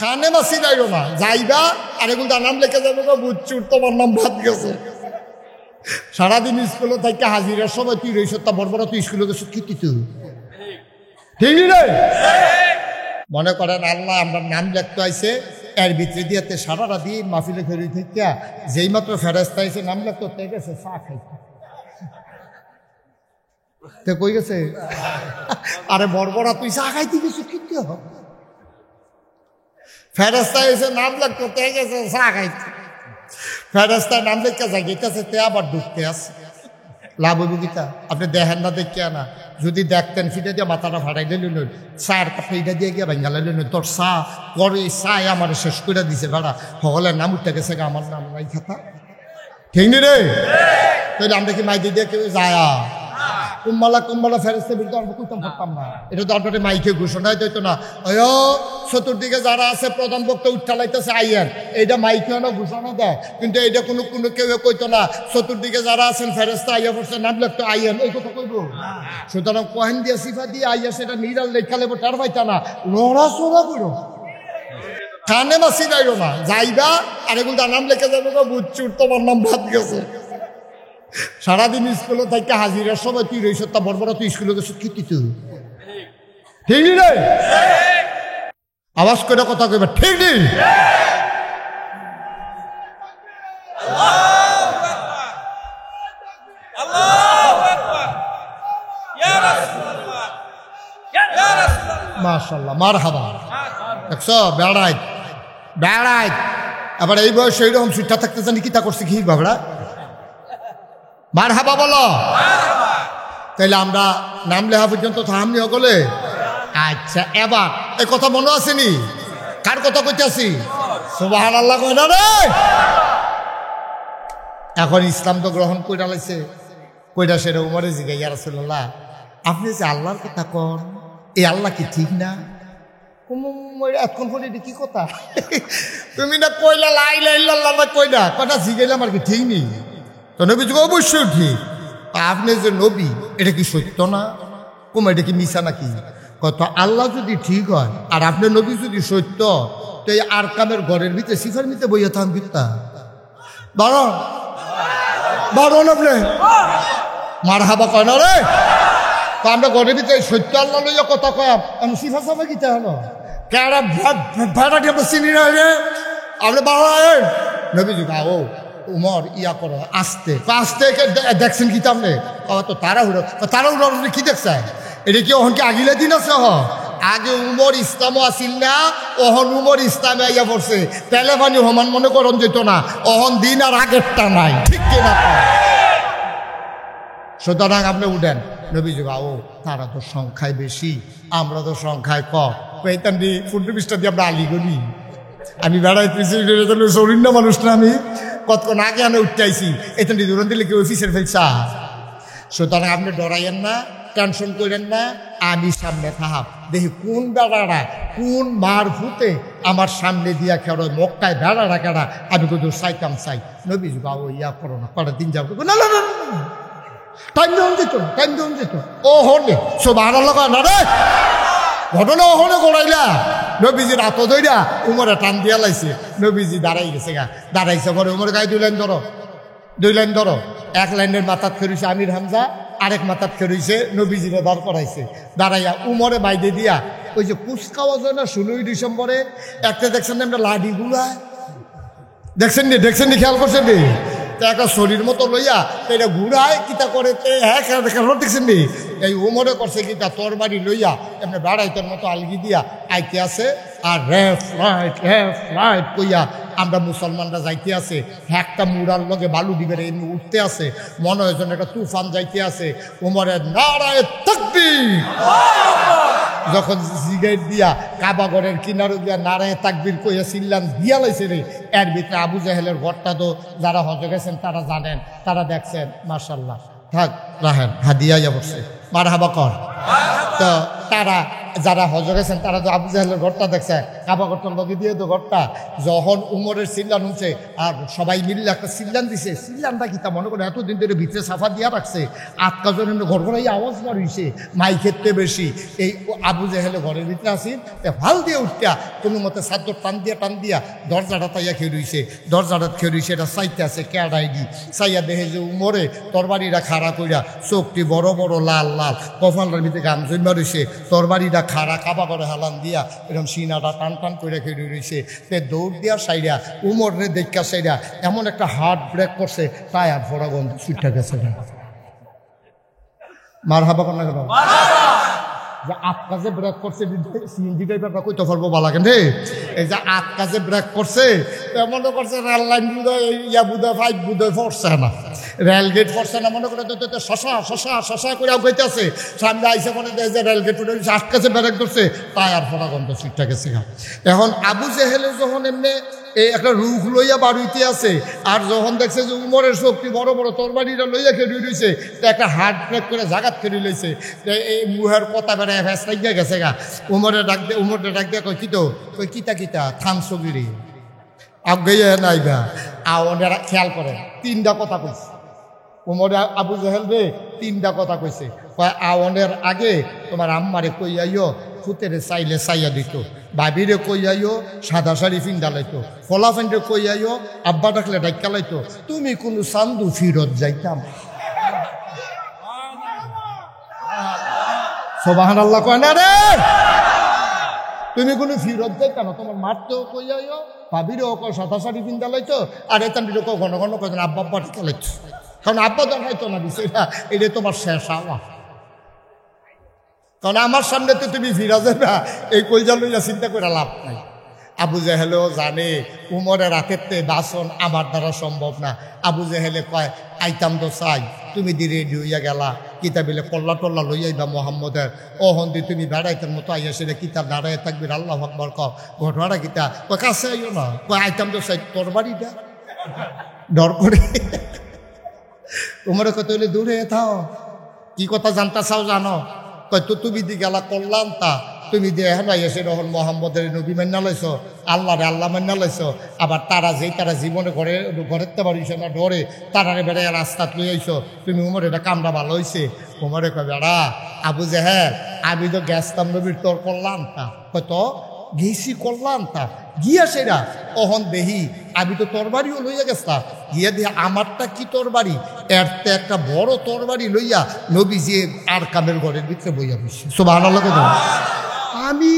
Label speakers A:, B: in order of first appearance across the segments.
A: কানে মাসি যাইও না, যাইবা আর এগুলো নাম লেখে যাবে বুঝছুর তোমার নাম ভাত গেছে। সারাদিন স্কুলে থাকতে হাজিরার সময় তুই রইস তা বড় বড় তুই স্কুলে গেছ কি তুই ঠিক রে। মনে করেন আল্লাহ আমরা নাম লিখতে আইছে, এর ভিতরে দিয়েতে সারা রাতি মাহফিলে ফেরি থেকে যেই মাত্র ফেরেস্তা আইছে নাম লিখতে গেছে চা খাইতে কই গেছে। আরে বড় বড় তুই চা খাইতে গেছো কি ফেরেস্তা এসে নাম লিখতে গেছে চা খাইতে। ফেরেস্তায় নাম লিখতে যায় গেতেছে তে আবার ঢুকতে আসে লাভ হইব গীতা। আপনি দেখেন না দেখিয়া না, যদি দেখতেন ফিটে দিয়ে মাথাটা ফাটাইলে লইল চায়ের কাপড় এইটা দিয়ে গিয়ে বেঙ্গালে লইল তোর চা করে চায় আমার শেষ করে দিছে ভাড়া সকলের নাম উঠতে গেছে আমার নাম নাই খাতা ঠিক নি রে। তাহলে আমরা কি মাইকে দিয়ে কেউ যায় কুম্বালা ফেরেস্তা বিরুদ্ধে আমরা কইতাম পারতাম না। এটা তো আপনার মাইকে ঘোষণাই দিত না, চতুর্দিকে যারা আছে প্রধান বক্তা উঠালাইতেছে আইয়েন, এইটা মাইকে না ঘোষণা দেয়, কিন্তু এইটা কোনো কেউ কইতো না চতুর্দিকে যারা আছেন ফেরেস্তা আইয়া পড়ছে নাম লিখতো আইয়েন, এই কথা কইব। সুতরাং কহেন দিয়া সিফা দিয়ে আইয়া সেটা নিরাল লেখা লেবো টার পাইতা না, লড়াচড়া করো কানে মাসি যাইও না, যাইবা আর এগুলো নাম লেখে যাবে বুঝছুর তোমার নাম ভাত গেছে। সারাদিন স্কুলে থাকতে হাজিরার সময় তুই রইস তা বড় বড় তুই স্কুলে গেছ কি তুই ঠিক রে। আওয়াজ করে কথা কইবা ঠিক নেই। মাশাআল্লাহ মারহাবা। দেখছো বেড়াই বেড়াই আবার এই বয়সে এইরকম সুইটা থাকতে জানি কি তা করছে কি বাবরা মারহাবা বলো। তাইলে আমরা নাম লেখা পর্যন্ত থামনি সকলে। আচ্ছা এবার এই কথা মনে আসেনি কার কথা কইতেছি সুবহানাল্লাহ কই না রে। এখন ইসলাম তো গ্রহণ কইরা লাইছে, কইরা সেটা উমরে জিগাই ইয়া রাসূলুল্লাহ আপনি যে আল্লাহর কথা কন এই আল্লাহ কি ঠিক না? এখন পরে কি কথা তুমি না কইলা লা ইলাহা ইল্লাল্লাহ না কইলা কথা জিগাইলাম আর কি ঠিক নেই তো নবী যুগ অবশ্যই ঠিক। আপনি যে নবী এটা কি সত্য না এটা কি মিছা নাকি? কত আল্লাহ যদি ঠিক হয় আর আপনার নবী যদি সত্য তো এই আরকামের ঘরের ভিতরে সিফার ভিতরে বইয়া থাম বিত্তা বারণ বারণ আপনি মারহাবা কয় না রে। তো আমরা ঘরের ভিতরে সত্য আল্লাহ লইয়া কথা কয় আমি সিফা সাফা কিতা হলো কেরা ভাড়াটি আমরা চিনি না রে আপনি বাড়া নবী যুগ ও উমর ইয়া করো আস্তে আস্তে দেখছেন কি তামনে তো তাড়াহুড়ো কি দেখছে এটা কি ওহন কি আগিলে দিন আছে আগে উমর ইসলামও আসিল না ওহন উমর ইসলামে আইয়া পড়ছে তেলে পানি সমান মনে করন যেত না ওহন দিন আর আগেরটা নাই ঠিক কিনা। সুতরাং আপনি উঠেন নবী যুগ ও তারা তো সংখ্যায় বেশি আমরা তো সংখ্যায় কম এইতাম দি ফুটবল পিসটা দিয়ে আমরা আলিগনি আমি বেড়াইতেছি চরিন্ন মানুষ না আমি কতক্ষণ আগে আমি উঠতে আইছি এখান থেকে দূরন দিলে কেউ অফিসের ফেলছা। সুতরাং আপনি ডরাইয়েন না টেনশন করেন না আমি সামনে থাহাব দেখি কোন বেড়ারা কোন মার ভূতে আমার সামনে দিয়া খেলো মক্কায় বেড়ারা কেড়া আমি কিন্তু চাইতাম চাই নবী বাবু ইয়া করো না কটা দিন যাবো না না না টাইম দেন যেত ও হলে সব আড়া লগা না রে ঘটনা ওখানে করাইলা নবীজির হাত ধইরা উমরে টান দিয়া লাইছে নবীজি দাঁড়াই গেছে গা দাঁড়াইছে পরে উমর গায়ে দুই লাইন ধরো এক লাইনের মাথাত খেরুইছে আমির হামজা আরেক মাথাত খেরুইছে নবীজিরে দাঁড় করাইছে দাঁড়াইয়া উমরে বাইদে দিয়া ওই যে কুচকাওয়া যায় না 16 ডিসেম্বরে একটা দেখছেন না আমরা লাডি গুলা দেখছেন নি খেয়াল করছেন নি একটা শরীর মতো লইয়া এটা ঘুরায় কিতা করে হ্যাঁ দেখছেন নি এই উমরে করছে কিতা তোর বাড়ি লইয়া এমনি বেড়াইতের মতো আলগি দিয়া আইতে আছে আর রেফ রাইট কইয়া আমরা মুসলমানরা যাইতে আছে একটা মুড়ার লগে বালু দিবের এমনি উঠতে আছে মনে হয় যেন একটা তুফান যাইতে আছে উমরের নারায়ে তাকবীর যখন সিগারেট দিয়া কাবাগরের কিনারে দিয়া নারায়ে তাকবীর কইয়া চিল্লান দিয়া লাইছে রে এর ভিতরে আবু জাহেলের ঘরটা তো যারা হজে গেছেন তারা জানেন তারা দেখছেন মাশাআল্লাহ থাক রাহেন হাদিয়া বসছে মারহাবা কর তো তারা যারা হজ গেছেন তারা তো আবু জাহেলের ঘরটা দেখছে, কাবা ঘরটার লগে দিয়ে তো ঘরটা, যখন উমরের চিল্লান হচ্ছে আর সবাই মিললে একটা চিল্লান দিছে, চিল্লানটা কি তা মনে করে এতদিন ধরে ভিতরে সাফা দিয়া রাখছে, আটকা জন ঘর ঘরে আওয়াজ বার হইছে, মাই খেতে বেশি। এই আবু জাহেলে ঘরের ভিতরে আসি ভাল দিয়ে উঠতা কোনো মতে চাদর টান দিয়া দরজাটা তাইয়া খেয়ে রইছে, দরজাটা খেয়ে রইছে, এটা চাইতে আছে ক্যাডাইডি চাইয়া দেখে যে উমরে তরবারিটা খাড়া কইরা, চোখটি বড় বড় লাল লাল, কপালটার ভিতরে গাম জমা রয়েছে, তরবারিটা খাড়া কাবা করে হালান দিয়া এরকম সিনাটা টান করে খেয়ে রয়েছে। সে দৌড় দিয়া সাইডা উমরে দেখা সাইডা এমন একটা হার্ট ব্রেক করছে, তাই আর ভরা গন্ধ ছুটটা গেছে। মার হাবা কন্যা কেন যে আট কাজে ব্রেক করছে, সিএনজি ড্রাইভারটা কইতে পারবো বালা কেন এই যে আট কাজে ব্রেক করছে, মনে করছে রেল লাইন বুধয় ইয়া বুধয় ফাইভ বুধয় পড়ছে না, রেলগেট পড়ছে না, মনে করে তো শশা শশা শশা করে গইতেছে, সামনে আইসে মনে দেয় যে রেলগেট উঠে আট কাজে ব্রেক করছে, তাই আর ফোনা গন্ধ সিটটা গেছে। এখন আবু জেহেলে যখন এমনি এই একটা রুখ লইয়া বাড়িতে আছে, আর যখন দেখছে যে উমরের শক্তি বড় বড় তরবারিটা লইয়া খেয়ে রয়েছে, তো একটা হার্ট ব্রেক করে জাগাত খেয়ে লইছে, এই মুহের কথা বেড়ায় ভ্যাস লাগিয়া গেছে গা। উমরে ডাক দিয়ে কই কিতো, কই কিতা থামছো গিরি আগে নাইবা আওয়ানেরা খেয়াল করে তিনটা কথা কইছে উমরে, আবু জাহেল রে তিনটা কথা কইছে, কয় আওয়ানের আগে তোমার আম্মারে কই আইও ফুতেরে চাইলে চাইয়া দিত, ভাবিরে কই আইও সাদা শাড়ি ফিন্ডালাইতো, ফলা ফেন্ডে কই আইও আব্বা ডাকলে ডাক্কালাইতো, তুমি কোনো চান্দু ফিরত যাইতাম। সুবহানাল্লাহ কয় না রে, তুমি কোনো ফিরত যাইতাম না, তোমার মারতেও কই আইও, ভাবিরেও কয় সাদা শাড়ি ফিন্ডালাইতো, আর এতান্ডিরও কয় ঘন ঘন কয় আব্বা আব্বা ডাক্কালাইতো, কারণ আব্বা দেখাইতো না বিষয়টা, এটা তোমার শেষ আওয়া, কারণ আমার সামনে তো তুমি ফিরা যাবে, এই কইজা লইয়া চিন্তা করে লাভ নাই। আবু জাহেলেও জানে উমরের রাতের বাসন আমার দ্বারা সম্ভব না। আবু জাহেলে কয় আইতাম তো চাই, তুমি দি রেডি হইয়া গেলা, কিতাবিলে কল্লা টল্লা লইয়াইবা মোহাম্মদের, ও হন্দি তুমি বেড়াইতের মতো আইয়া সেটা কিতাব দাঁড়ায় থাকবি, আল্লাহ আকবার কও, ঘটনাটা কিতা কয় কাছে আইও না, কয় আইতাম তো চাই, তোর বাড়িটা ডর করে উমরে কত হইলে দূরে থাও, কি কথা জানতা চাও জানো, কয় তো তুমি দি গেলা করলাম তা তুমি দিয়ে এখন এসে রহন মোহাম্মদের নবী মান্না লাইছ, আল্লাহরে আল্লাহ মান্না লাইছ, আবার তারা যেই তারা জীবনে ঘরেতে পারিস না ডরে তারারে বেড়ে রাস্তাত লই আইছ, তুমি উমর এটা কামটা ভালো হয়েছে। উমরে কয় বেড়া আবু জাহেল আমি তো গেছতাম নবীর তোর করলাম তা, হয়তো গেছি করলাম তা গিয়া সেরা অহন দেহি আমি তো তরবারিও লইয়া গেছতাম, গিয়া দিয়ে আমারটা কি তরবারি, এরতে একটা বড় তরবারি লইয়া নবীজি আর কামের ঘরের ভিতরে বইয়া বসে। সুবহানাল্লাহ। আমি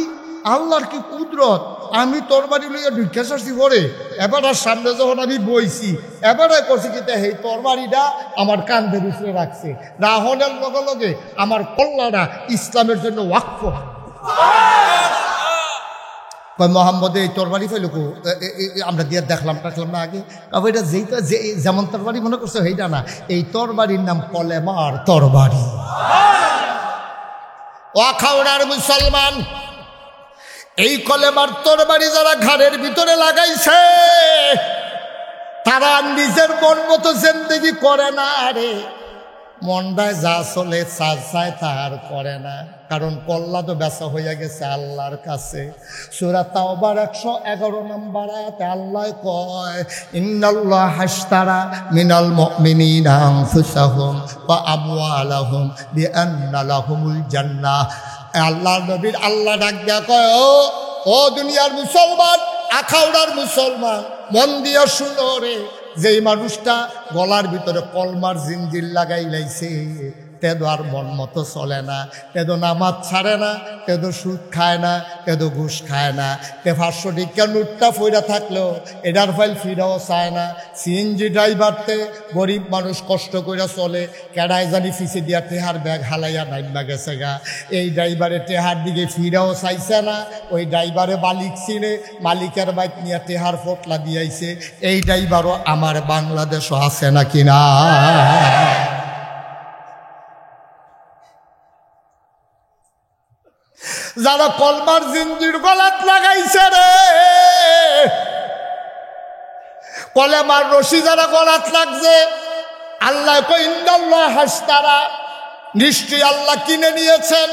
A: আল্লাহর কি কুদরত, আমি তরবারি লইয়া ঢুকে আসছি পরে, এবার আর সামনে যখন আমি বইছি এবারে করছি কিন্তু এই তরবারিটা আমার কান্ধের উপরে রাখছে, রাহনের লগে লগে আমার কল্লাটা ইসলামের জন্য ওয়াকফ। মোহাম্মদ এই তরবারি ফেল আমরা দিয়ে দেখলাম টাকলাম না আগে, তবে এটা যেইটা যেমন তরবারি মনে করছে সেইটা না, এই তরবারির নাম কলেমার তরবারি। ওয়াখাউড়ার মুসলমান এই কলেমার তরবারি যারা ঘাড়ের ভিতরে লাগাইছে তারা নিজের মন মতো জিন্দেগি করে না রে, মনটায় যা চলে চায় তার করে না, কারণ কল্লা তো বেচা হইয়া গেছে আল্লাহর কাছে। সূরা তাওবার 111 নম্বর আয়াতে আল্লাহ কয় ইন্নাল্লাহ হাশতারা মিনাল মুমিনিনা আনফুসাহুম ওয়া আমওয়ালাহুম বিআন্না লাহুমুল জান্নাহ। আল্লাহর নবীর আল্লাহ ডাক দিয়া কয় ও দুনিয়ার মুসলমান, আখাউড়ার মুসলমান, মন দিয়া শুনো রে, যেই মানুষটা গলার ভিতরে কলমার জিঞ্জির লাগাই লাইছে তেদো আর মন মতো চলে না, তেদো নামাজ ছাড়ে না, তেদো সুদ খায় না, তেদো ঘুষ খায় না, 500 টাকা নোটটা ফইরা থাকলেও এটার ফাইল ফিরাও চায় না। সিএনজি ড্রাইভারতে গরিব মানুষ কষ্ট করে চলে, কেডায় জানি ফিসে দিয়া টেহার ব্যাগ হালাইয়া নাইমা গেছে গা, এই ড্রাইভারে টেহার দিকে ফিরাও চাইছে না, ওই ড্রাইভারে মালিক চিনে, মালিকের বাইক নিয়ে টেহার ফটলা দিয়াইছে। এই ড্রাইভারও আমার বাংলাদেশও আছে নাকি না? যারা কলমার জিঞ্জির গলাত লাগাইছে রে, কলেমার রশি যারা গলাত লাগছে, আল্লাহ কই ইন্নাল্লাহ হাশতারা, নিশ্চয়ই আল্লাহ কিনে নিয়েছেন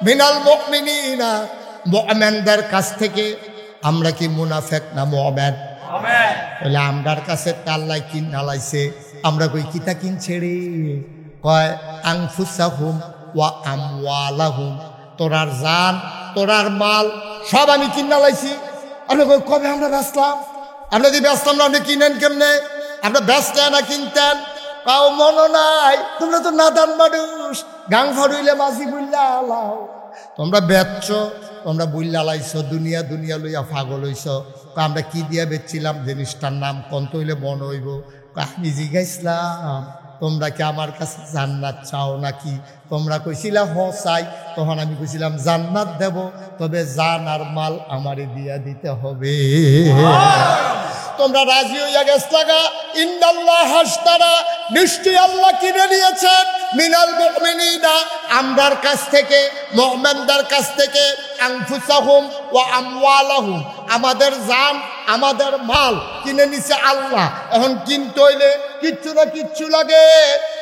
A: মিনাল মুমিনিনা, মুমিনদের কাছ থেকে। আমরা কি মুনাফিক না মুমিন? বলে আমরার কাছে আল্লাহ কিনা লাইছে। আমরা কই কিতা কিনছে রে? কয় আনফুসাহুম ওয়া আমওয়ালাহুম, তোরার জান তোরার মাল সব আমি কিনা লাইছি। আমরা কই কবে আমরা বেচলাম? আমরা যদি বেচলাম না আপনি কিনেন কেমনে? আমরা বেচলেন না কিনতেন? কাউ মনে নাই, তোমরা তো নাদান মানুষ, গাং ফাড়ুইলে মাঝি বুল্লা আলাও। তোমরা বেচছ, তোমরা বুল্লা লাইছ, দুনিয়া দুনিয়া লইয়া পাগল হইছ। আমরা কি দিয়া বেচছিলাম জিনিসটার নাম কন্ত হইলে মন হইব? আমি জিজ্ঞাসলাম তোমরা কি আমার কাছে জান্নাত চাও নাকি? তোমরা কইছিলা হ চাই। তখন আমি কইছিলাম জান্নাত দেব, তবে জান আর মাল আমারে দিয়া দিতে হবে। তোমরা রাজি হইয়া গেছলাগা। ইন্নাল্লাহ হাসতারা, নিশ্চয় আল্লাহ কিনে নিয়েছেন মিনাল মুমিনিনা, আমরার কাছ থেকে, মুমিনদের কাছ থেকে, আনফুসাহুম ওয়া আমওয়ালাহুম, আমাদের জান আমাদের মাল কিনে নিছে আল্লাহ। এখন কিনতে হইলে কিচ্ছু না কিচ্ছু লাগে।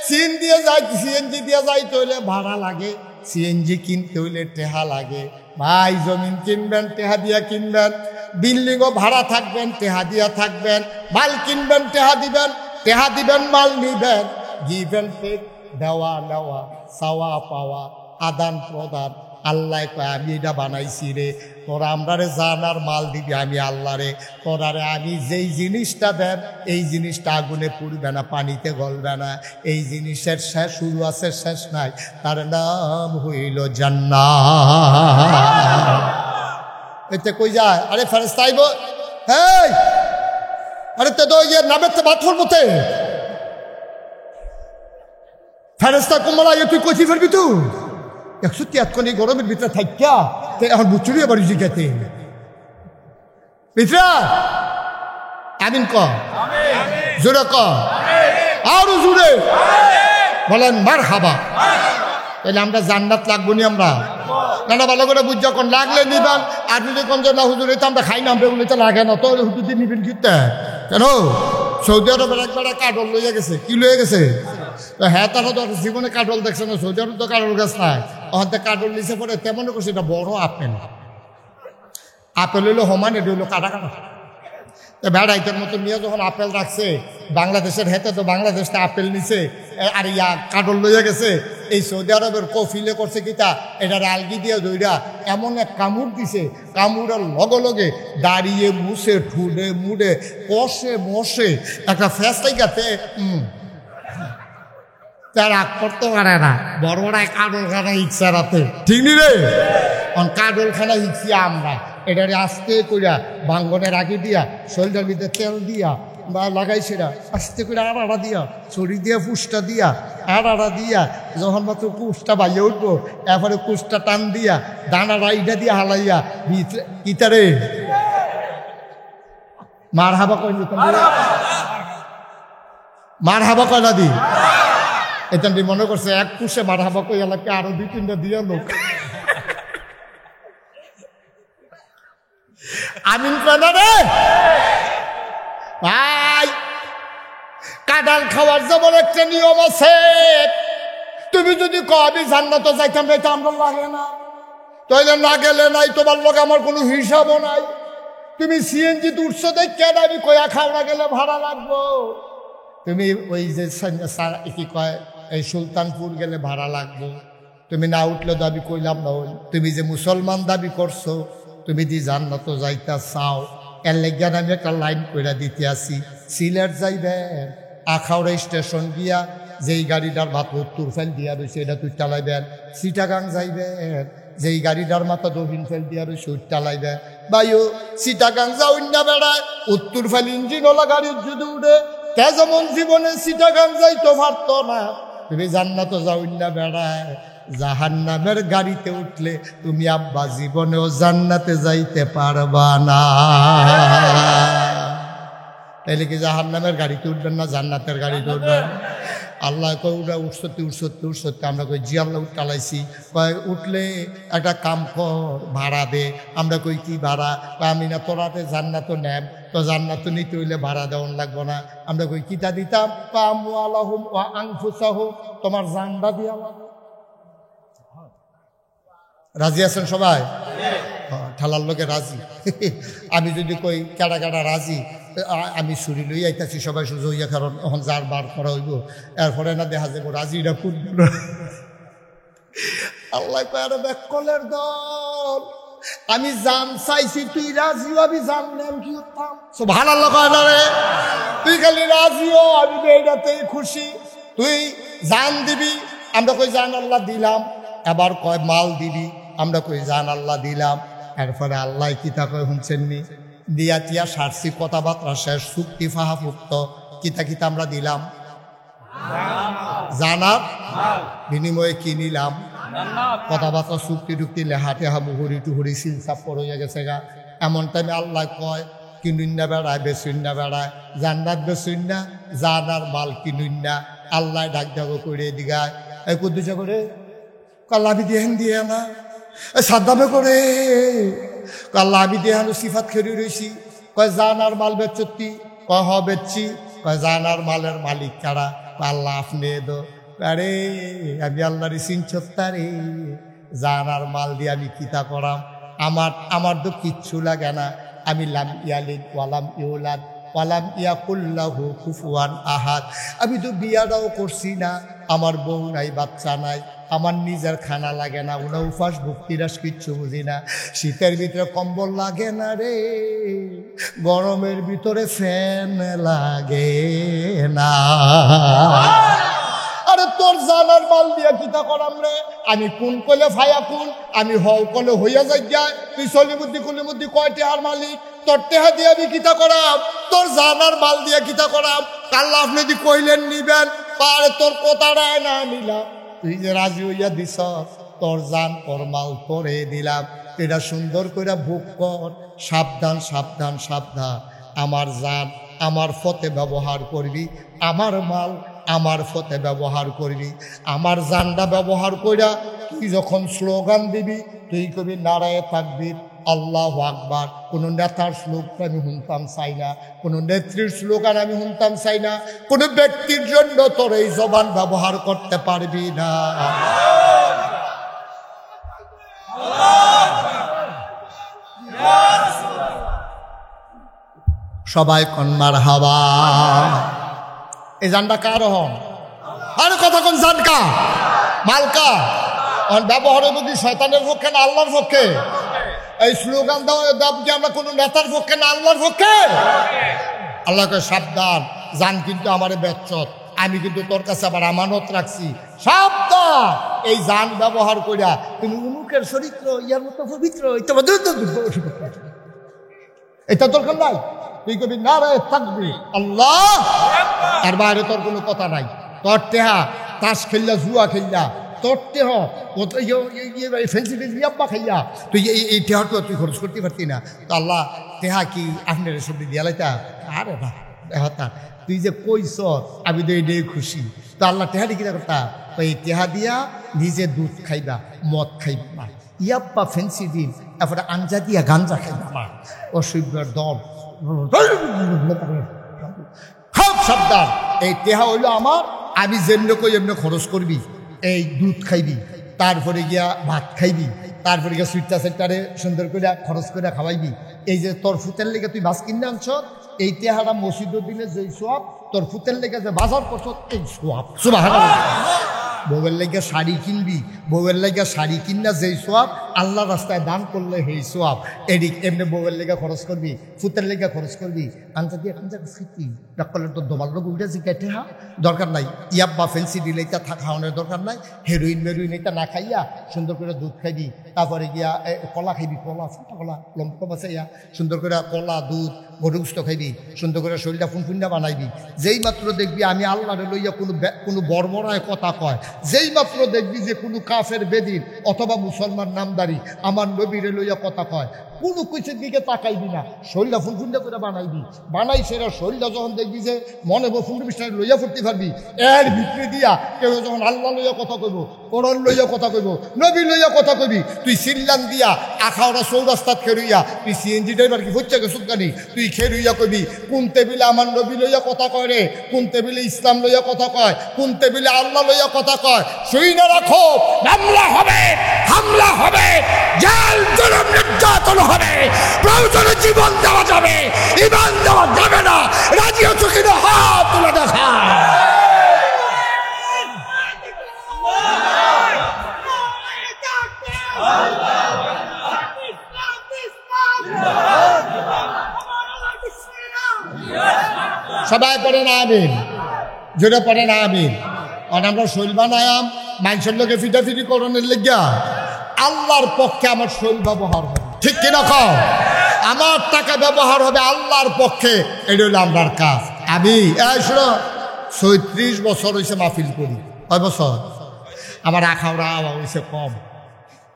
A: সিএনজি দিয়ে যাইতে হইলে ভাড়া লাগে, সিএনজি কিনতে হইলে টেহা লাগে। ভাই জমিন কিনবেন টেহা দিয়া কিনবেন, বিল্ডিংও ভাড়া থাকবেন টেহা দিয়া থাকবেন, মাল কিনবেন টেহা দিবেন মাল নিবেন। গিভ অ্যান্ড টেক, দেওয়া নেওয়া, চাওয়া পাওয়া, আদান প্রদান। আল্লাহ কয় আমি এটা বানাইছি রে, তোরা আমরারে জান আর মাল দিবি আমি আল্লাহ রে। তোরারে আমি যেই জিনিসটা দেন এই জিনিসটা আগুনে পুড়বে না, পানিতে গলবে না। এই জিনিসের শেষ শুরু আছে শেষ নাই, তার নাম হইল জান্নাত। এতে কই যায়? আরে ফেরেশতা আইব, হেই আরে তো ইয়ে নামের তো বাথর মতে ফেরেশতা কমলা তুই কচি ফেলবি তুই 173 গরমের ভিতরে থাকিয়া এখন বুচুরি আবার জিজ্ঞাতে ভিতরে আমিন ক জোরে ক আরো জোরে বলেন মারহাবা। তাহলে আমরা জান্নাত লাগবো নি? আমরা না ভালো করে বুঝ, যখন লাগলে নিবেন। আর যদি কোন না হুজুর তো আমরা খাই না, আমরা বলে তো লাগে না, তো হুজুর দিয়ে নিবেন কিনতে কেন? সৌদি আরবের একবার কাঠল লইয়া গেছে। কি লইয়া গেছে? হ্যাঁ, তারা তো জীবনে কাঠল দেখছে না। সৌদি আরব তো কাঠল গাছ নাই, ওখান থেকে কাঠল নিচে পরে তেমন করছে এটা বড় আপেল। আপেল হইলো সমান, এটা হইলো কাটা কাটা। ভেড়াইতের মতো নিয়ে যখন আপেল রাখছে বাংলাদেশের হেতে, তো বাংলাদেশটা আপেল নিছে আর ইয়া কাঠল লইয়া গেছে। এই সৌদি আরবের কফিলে করছে কিতা, এটা আলগি দিয়ে দইরা এমন এক কামড় দিছে, কামড়ের লগে লগে দাঁড়িয়ে মুছে ঠুডে মুডে কষে মশে একটা ফ্যাসটাই গাতে তার আগ করতে পারে না। বড় বড় কাঠলখানা ইচ্ছা রাতে, ঠিক নি রে? কাঠলখানা ইচ্ছি আমরা এটারে আস্তে কইরা ভাঙ্গনের আগে দিয়া শরীরের ভিতরে তেল দিয়া বা লাগাইছে না, আস্তে করে আড়াড়া দিয়া ছড়ি দিয়া পুষ্টা দিয়া আড়াড়া দিয়া যখন মাত্র কুষ্টা বাইয়ে উঠবো, এরপরে কুষ্টা টান দিয়া দানাটা ইটা দিয়া হালাইয়া ইতারে মার হাবা কইল, মার হাবা কয়লা দি এটা মনে করছে এক কুশে মার হাবা কই এলাকা আরো 2-3টা দিয়া লোক আমিন কানা রে ভাই। কাঁঠাল খাওয়ার যেমন একটা নিয়ম আছে, তুমি যদি কবি জান্নাতে যাইতাম যাইতাম আমরা লাগে না, তাইলে না গেলে নাই, তোমার লোক আমার কোনো হিসাবও নাই। তুমি সিএনজি উঠছো দেখে আমি কয়া খাওয়া গেলে ভাড়া লাগবো। তুমি ওই যে কি কয় এই সুলতানপুর গেলে ভাড়া লাগবো। তুমি না উঠলে দাবি কইলাম না, তুমি যে মুসলমান দাবি করছো, তুমি দি জান্নাত যাইতা চাও, এর লেগে আমি একটা লাইন কইরা দিতে আসি। সিলেট যাইবেন, আখাউড়া স্টেশন গিয়া যেই গাড়িটার মাথা উত্তর ফেল দিয়া রয়েছে এটা তুই চালাইবেন। চিটাগাং যাইবেন, যেই গাড়িটার মাথা দক্ষিণ ফেল দিয়া রয়েছে ওই চালাইবেন। বাইও চিটাগাং যাওন না বেড়ায়, উত্তর ফেল ইঞ্জিনওয়ালা গাড়ির যদি উঠে তে যেমন জীবনে চিটাগাং যাইতো পারতো না, তুমি জান্নাত যাওন না বেড়ায়। জাহান্নামের গাড়িতে উঠলে তুমি আব্বা জীবনেও জান্নাতে যাইতে পারবা না। তাইলে কি জাহান্নামের গাড়িতে উঠবেন না জান্নাতের গাড়িতে উঠবেন? আল্লাহ কয় উঠা উঠসতে আমরা কই জি আল্লাহ উঠালাইছি। কয় উঠলে একটা কাম কর, ভাড়া দে। আমরা কই কি ভাড়া? আমি না তোরাতে জান্নাত নেব, তো জান্নাত নিতে হইলে ভাড়া দেওয়ান লাগবো না। আমরা কই কিতা দিতাম? আমওয়ালাহুম ওয়া আনফুসাহুম, তোমার জানটা দিয়া লাগবে। রাজি আছেন সবাই? ঠালার লোকে রাজি। আমি যদি কই কেডা কেডা রাজি, আমি ছুরি লই আইতাছি সবাই সুযোগ হইয়া, কারণ এখন যার বার করা হইব, এরপরে না দেখা যাবো রাজিটা কোন। আল্লাহ কয়ার ব্যাকলের দল, আমি জান চাইছি, তুই রাজিও, আমি জানলাম কি উত্তম। সুবহানাল্লাহ কয় না রে? তুই খালি রাজিও, আমি এইটাতেই খুশি। তুই জান দিবি, আমরা কই জান আল্লাহ দিলাম। এবার কয় মাল দিবি, আমরা কই জান আল্লাহ দিলাম। এরপরে আল্লাহ কিতা কয় শুনছেননি? দিয়া টিয়া সারসি, কথাবার্তা শেষ, চুক্তি ফাহাফুক্ত, কিতা কিতা আমরা দিলাম, জানার বিনিময়ে কি নিলাম? কথাবার্তা চুক্তি টুক্তি লেহা টেহা মুহুরি টুহুরি সিলসাপ হইয়া গেছে গা। এমন টাইমে আল্লাহ কয় কিনুন্না বেড়ায় বেসুন্না বেড়ায়, জান্নাত বেসুন্না, জানার মাল কিনুন্না। আল্লাহ ডাক ডাক করে দিগায়, এই কুদ্দুসা করে কাল্লাবি দিয়েন দিয়ে না, সাদ্দামে করে কাল্লাবি দিয়ে আনো সিফাত খেয়ে রয়েছি। কয় জানার মাল বেচতি? কয় হ বেচছি। কয় জানার মালের মালিক কারা? আল্লাহ আপনি দো। আরে আমি আল্লাহর সিনছত্তারে, জানার মাল দিয়ে আমি কিতা করাম? আমার তো কিচ্ছু লাগে না। আমি লাম ইয়ালিদ ওয়ালাম ইউলাদ ওয়ালাম ইয়াকুল্লাহু কুফুয়ান আহাদ। আমি তো বিয়াটাও করছি না, আমার বউ নাই, বাচ্চা নাই, আমার নিজের খানা লাগে না, ওনা উপাস ভক্তিরাস কিচ্ছু বুঝি না। শীতের ভিতরে কম্বল লাগে না রে, গরমের ভিতরে ফ্যান লাগে না। আরে তোর জানার মাল দিয়া কিতা করাম রে? আমি কোন কলে ফায়া কোন, আমি হও কলে হইয়া যাই যায়। তুই সলিমুদ্দি কুলিমুদ্দি কয় টেহার মালিক? তোর টেহা দিয়ে আমি কিতা করাম? তোর জানার মাল দিয়া কিতা করাম? কাল্লা আপনি দি কইলেন নিবেন, পারে তোর কোথায় না নিলাম। তুই যে রাজি হইয়া দিস, তোর জান তোর মাল তোরে দিলাম, এটা সুন্দর করে ভোগ কর। সাবধান সাবধান সাবধান, আমার জান আমার ফতে ব্যবহার করবি, আমার মাল আমার ফতে ব্যবহার করবি। আমার জানটা ব্যবহার কইরা তুই যখন স্লোগান দিবি, তুই কবি নারায়ে তাকবীর, আল্লাহু আকবার। কোনো নেতার শ্লোক আমি শুনতাম চাই না, কোনো নেত্রীর স্লোগান আমি শুনতাম চাই না, কোনো ব্যক্তির জন্য তোর এই জবান ব্যবহার করতে পারবি না। সবাই কন্মার হাওয়া। এই জানটা কার হন? আরে কথা কোন জানকা মালকা ব্যবহারের বুদ্ধি শয়তানের পক্ষে না আল্লাহর পক্ষে? এই স্লোগান দাও কি আমরা কোনো নেতার পক্ষে না আল্লাহর পক্ষে? আল্লাহকে সাবধান, জান কিন্তু আমার বেচ্চত, আমি কিন্তু তোর কাছে আবার আমানত রাখছি, সাবধান। এই জান ব্যবহার করিয়া তুমি উমুকের চরিত্র ইয়ার মতো পবিত্র, এটা দরকার নাই। তুই কবি নারায়ে তাকবীর, আল্লাহ, আর বাইরে তোর কোনো কথা নাই। তোর টেহা তাস খেললা, জুয়া খেললা, তোর টেহ ফেন্সি ফেন্সি আব্বা খাইয়া তুই এই টেহার তো তুই খরচ করতে পারতি না। তো আল্লাহ টেহা কি আপনার সবজি দিয়া লাইতা? আরে বা তুই যে কইস আমি তো এটাই খুশি। তো আল্লাহ টেহা দিয়ে কিনা করতা? তো এই টেহা দিয়া নিজে দুধ খাইবা, মদ খাইবা, ইয়াব্বা ফেন্সি দিন, তারপরে আঞ্জা দিয়া গাঞ্জা খাইবা, অসুবিধার দল। খুব সাবধান, এই টেহা হইল আমার, আমি যেমনি কই এমনি খরচ করবি। এই দুধ খাইবি, তারপরে গিয়া ভাত খাইবি, তারপরে গিয়া সুইটটা সেটারে সুন্দর করে খরচ করে খাওয়াইবি। এই যে তোর ফুতের লেগে তুই মাছ কিনে আনছ, এই টেহারা মসজিদের দিনে যেই সোয়াব, তোর ফুতের লেগে যে বাজার করছ এই সোয়াব। সুবহানাল্লাহ। বউয়ের লেগে শাড়ি কিনবি, বউয়ের লেগে শাড়ি কিনা যেই সোয়াব, আল্লাহ রাস্তায় দান করলে সেই সোয়াব। এদিক এমনি বউয়ের লেগে খরচ করবি, ফুতের লেগে খরচ করবি, আনতে দিয়ে এখন যাকে ফিটি ডাক্তারের তোর দোমাল লোক উঠে জিজ্ঞাসা হা দরকার নাই। ইয়াব্বা ফেন্সি দিলে এটা খাওয়ানোর দরকার নাই। হেরোইন মেরোইন এটা না খাইয়া সুন্দর করে দুধ খাইবি, তারপরে গিয়া কলা খাইবি, কলা ফুটা কলা লম্প বাঁচাইয়া সুন্দর করে কলা দুধ গরু গোস্ত খাইবি, সুন্দর করে শরীরটা ফুনফুন্ডা বানাইবি। যেই মাত্র দেখবি আমি আল্লাহরে লইয়া কোনো বর্বরায় কথা কয়, যেই মাত্র দেখবি যে কোনো কাফের বেদিন অথবা মুসলমান নামদারি আমার নবীরে লইয়া কথা কয়, কোনো কিছুর দিকে তাকাইবি না, শরীরটা ফুনফুন্ডা করে বানাইবি, বানাই সেটা শরীরটা যখন দেখবি যে মনে ফুন্ডু বিষ্ণায় লইয়া ফুটতে পারবি, এর ভিতরে দিয়া কেউ যখন আল্লাহ লইয়া কথা কইব, কোরআন লইয়া কথা কইব, নবী লইয়া কথা কইবি, তুই সিল্লান দিয়া আখাওড়া চৌরাস্তাত খেরুইয়া তুই সিএনজি ড্রাইভার কি হচ্ছে গে সুগানি তুই খেরুইয়া কইবি কোন টেবিলে আমার নবী লইয়া কথা কয় রে, কোন টেবিলে ইসলাম লইয়া কথা কয়, কোন টেবিলে আল্লাহ লইয়া কথা কয়। শুই না রাখো, মামলা হবে, হামলা হবে, জেল জুলুম নির্যাতন হবে, প্রয়োজনে জীবন দেওয়া যাবে, ঈমান দেওয়া যাবে না। রাজি হচ্ছ কিনা হাত তুলে দেখা। সবাই পড়ে না আমিন, জোরে পড়ে না আমিন। আর আমরা শৈল বানায়াম মানুষের লোকে ফিটাফিটি করণের লেগা, আল্লাহর পক্ষে আমার শৈল ব্যবহার হবে, ঠিক কিনা কও? আমার টাকা ব্যবহার হবে আল্লাহর পক্ষে, এটা হলো আমার কাজ। আমি এই শোনো, ৩৬ বছর হয়েছে মাহফিল করি। কয় বছর? আমার আখাউড়া আওয়া হয়েছে কম,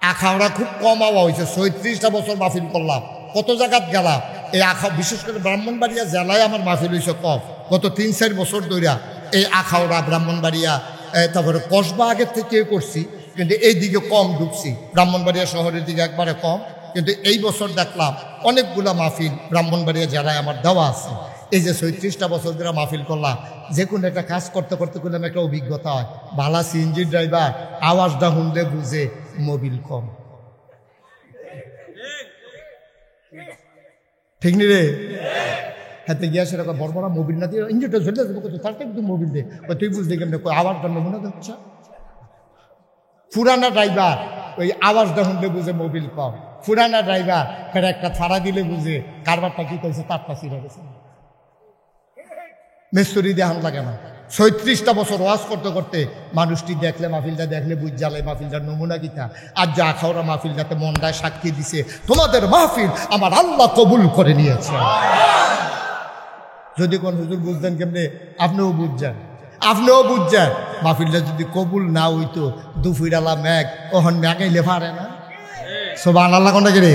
A: আখাউড়া খুব কম আওয়া হয়েছে। ৩৬টা বছর মাহফিল করলাম, কত জায়গাত গেলাম। এই বিশেষ করে ব্রাহ্মণবাড়িয়া জেলায় আমার মাহফিল হয়েছে কম। গত ৩-৪ বছর ধরিয়া এই আখাউড়া, ব্রাহ্মণবাড়িয়া, তারপরে কসবা আগের থেকে করছি, কিন্তু এই দিকে কম ঢুকছি। ব্রাহ্মণবাড়িয়া শহরের দিকে একবারে কম, কিন্তু এই বছর দেখলাম অনেকগুলা মাহফিল ব্রাহ্মণবাড়িয়া জেলায় আমার দেওয়া আছে। এই যে ৩৬টা বছর ধরে মাহফিল করলাম, যে কোনো একটা কাজ করতে করতে করলাম একটা অভিজ্ঞতা হয়। ভালা সিএনজি ড্রাইভার আওয়াজটা শুনলে বুঝে মোবিল কম, ঠিক নি রে? হাতে গিয়া সেরকম বড় বড় মোবিল না দিয়ে ইঞ্জিনটা ঝুলে দেবো, তার কিন্তু মোবিল দে, তুই বুঝলি কেমন আওয়াজটা নমুনা দেখছ। পুরানা ড্রাইভার ওই আওয়াজটা শুনলে বুঝে মোবিল কম, পুরানা ড্রাইভার ফের একটা ছাড়া দিলে বুঝে কারবারটা কি করেছে, তারটা ছিঁড়ে গেছে। মেস্তরি দেহান লাগে না। ৩৬টা বছর ওয়াজ করতে করতে মানুষটি দেখলে, মাহফিলটা দেখলে বুঝ জ্বালে মাহফিলটার নমুনা গীতা। আর যা আখাওড়া মাহফিলটাতে মনটায় সাক্ষী দিছে, তোমাদের মাহফিল আমার আল্লাহ কবুল করে নিয়েছে। যদি কোন হুজুর বুঝতেন কেমনে, আপনিও বুঝছেন, আপনিও বুঝছেন। মাহফিলটা যদি কবুল না হইতো, দুফুরালা ম্যাগ ওহন ম্যাগাইলে পারে না। সোবান আল্লাহ কোনটা কে রে?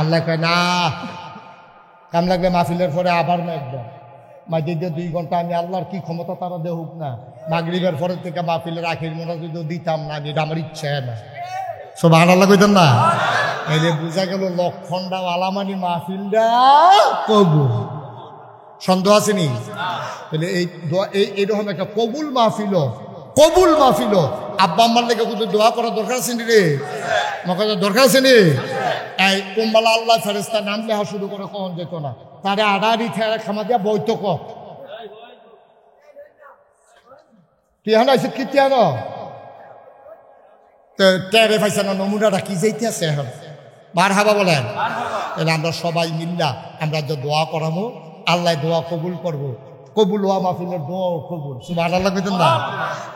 A: আল্লাহ কয় না, কাম লাগবে মাহফিলের পরে আবার ম্যাগ দেন। মাঝে দিয়ে 2 ঘন্টা আমি আল্লাহর কি ক্ষমতা তারা দে হোক না, মাগরিবের পরের থেকে মাহফিলের আখির মোনা যদি দিতাম না, এটা আমার ইচ্ছা না। সোবান আল্লাহ কইতেন না? এলে বোঝা গেল লক্ষণটা আলামানি মাহফিলটা কবুল। সন্দেহ আসেনি? তাহলে এইরকম একটা কবুল মাহফিল, কবুল মাহফিল। আব্বা আম্মার লেগে কিন্তু দোয়া করার দরকার আছে নি রে? মনে দরকার আছে নি? এই কোম্বালা আল্লাহ ফেরেস্তা নাম লেখা শুরু করে কখন যেত না, তারে আড়াআড়ি খামা দিয়া বৈঠক তুই হানো আছে কি তিয়ানো টেরে পাইছে না, নমুনাটা কি যাইতে আছে এখন। বার হাবা বলেন। তাহলে আমরা সবাই মিল্লা আমরা যে দোয়া করাবো, আল্লাহ দোয়া কবুল করবো। কবুল হওয়া মাহফিলের দোয়া কবুল। সুবহানাল্লাহ কইতেন না?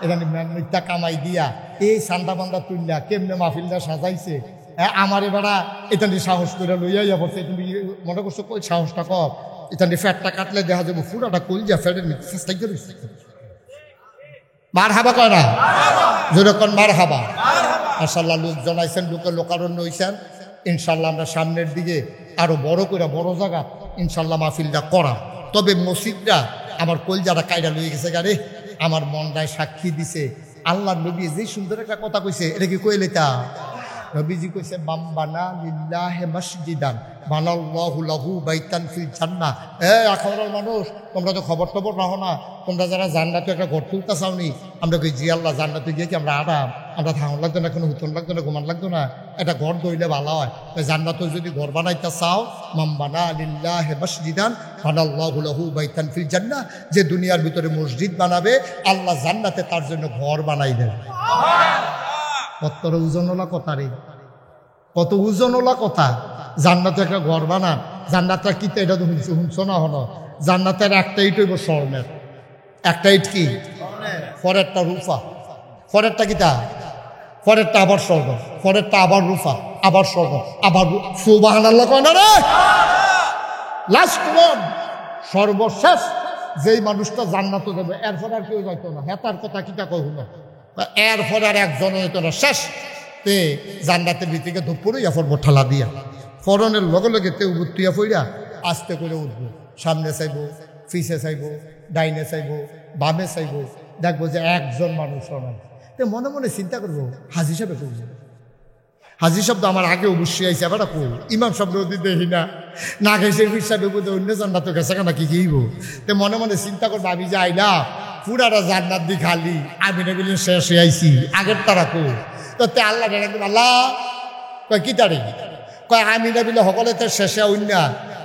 A: এখানে মিথ্যা কামাই দিয়া এই সান্দা বান্দা তুললা কেমনে মাহফিলটা সাজাইছে। আমার এবারা এটা সাহস করে লইয়া পড়ছে, তুমি মনে করছো কই সাহসটা কম। এটা ফ্যাটটা কাটলে দেখা যাবো পুরাটা কলজা ফ্যাটের চেষ্টা করে। মার হাবা কয় না? যেরকম মার হাবা। মাশাআল্লাহ লোকজন আইছেন, লোকের লোকারণ্য হইছেন। ইনশাল্লাহ আমরা সামনের দিকে আরো বড় করে বড় জায়গা ইনশাল্লাহ মাহফিলটা করা। তবে মসজিদটা আমার কলজাটা কাইরা লইয়া গেছে গারে, আমার মনটায় সাক্ষী দিছে। আল্লাহ নবী যে সুন্দর একটা কথা কইছে, এটা কি কইলে তা নবীজি কইছে, বাম্বানা লিল্লাহি মসজিদান বানাল্লাহু লাহু বাইতান ফিল জান্নাহ। আখাউড়ার মানুষ, তোমরা তো খবর টবর রাখো না, তোমরা যারা জান্নাতে একটা ঘর তুলতে চাওনি, আমরা কই জি আল্লাহ জান্নাতে গিয়ে কি আমরা আরাম, আমরা থাকুন লাগতো না, কোনো হুতন লাগতো না, ঘুমান লাগতো না, একটা ঘর দইলে ভালো হয়। জান্নাতে যদি ঘর বানাইতে চাও, মাম্বানা লিল্লাহি মসজিদান বানাল্লাহু লাহু বাইতান ফিল জান্নাহ, যে দুনিয়ার ভিতরে মসজিদ বানাবে আল্লাহ জান্নাতে তার জন্য ঘর বানাই দেবে। কত ওজনওয়ালা কথা রে, কত ওজনওয়ালা কথা। জান্নাতে একটা ঘর বানান, জান্নাতটা কি এটা তো শুনছো না হলো, জান্নাতের একটা ইট হইব স্বর্ণের, একটা ইট কি পরেরটা রূপা, পরেরটা কিতা পরেরটা আবার স্বর্ণ, পরেরটা আবার রূপা, আবার স্বর্ণ, আবার সুবহানাল্লাহ কয় না রে। লাস্ট ওয়ান, সর্বশেষ যেই মানুষটা জান্নাতে যাবে, এরপর আর কেউ যাইতো না। হেতার কথা কিতা কহু না, এরপর আর একজন হইতো না, শেষ। তে জান্নাতের ভিতরে ধূপ পড়ে পড়বো ঠালা দিয়া, ফরনের লগে লগে তে উবুত্তিয়া ফইরা আস্তে করে উঠবো, সামনে চাইবো, পিছে চাইবো, ডাইনে চাইবো, বামে চাইবো, দেখবো যে একজন মানুষও নাই। তো মনে মনে চিন্তা করবো হাজি সাহেব করবো। হাজি শব্দ আমার আগে অবশ্যই আইসে আবার কো ইমাম শব্দ দেখি না গেছে হিসাবে বোধ অন্য জান্নাত গেছে কেন কি গিয়েব। তো মনে মনে চিন্তা করবো আমি যে আইলা পুরাটা জান্নাত দি খালি, আমি না বলি শেষ হয়ে আইসি আগের তারা কো। তো তে আল্লাহ ডাকবে, আল্লাহ কয় কি তারিখ, কয় আমি না বলে সকলে তো শেষে অন্য,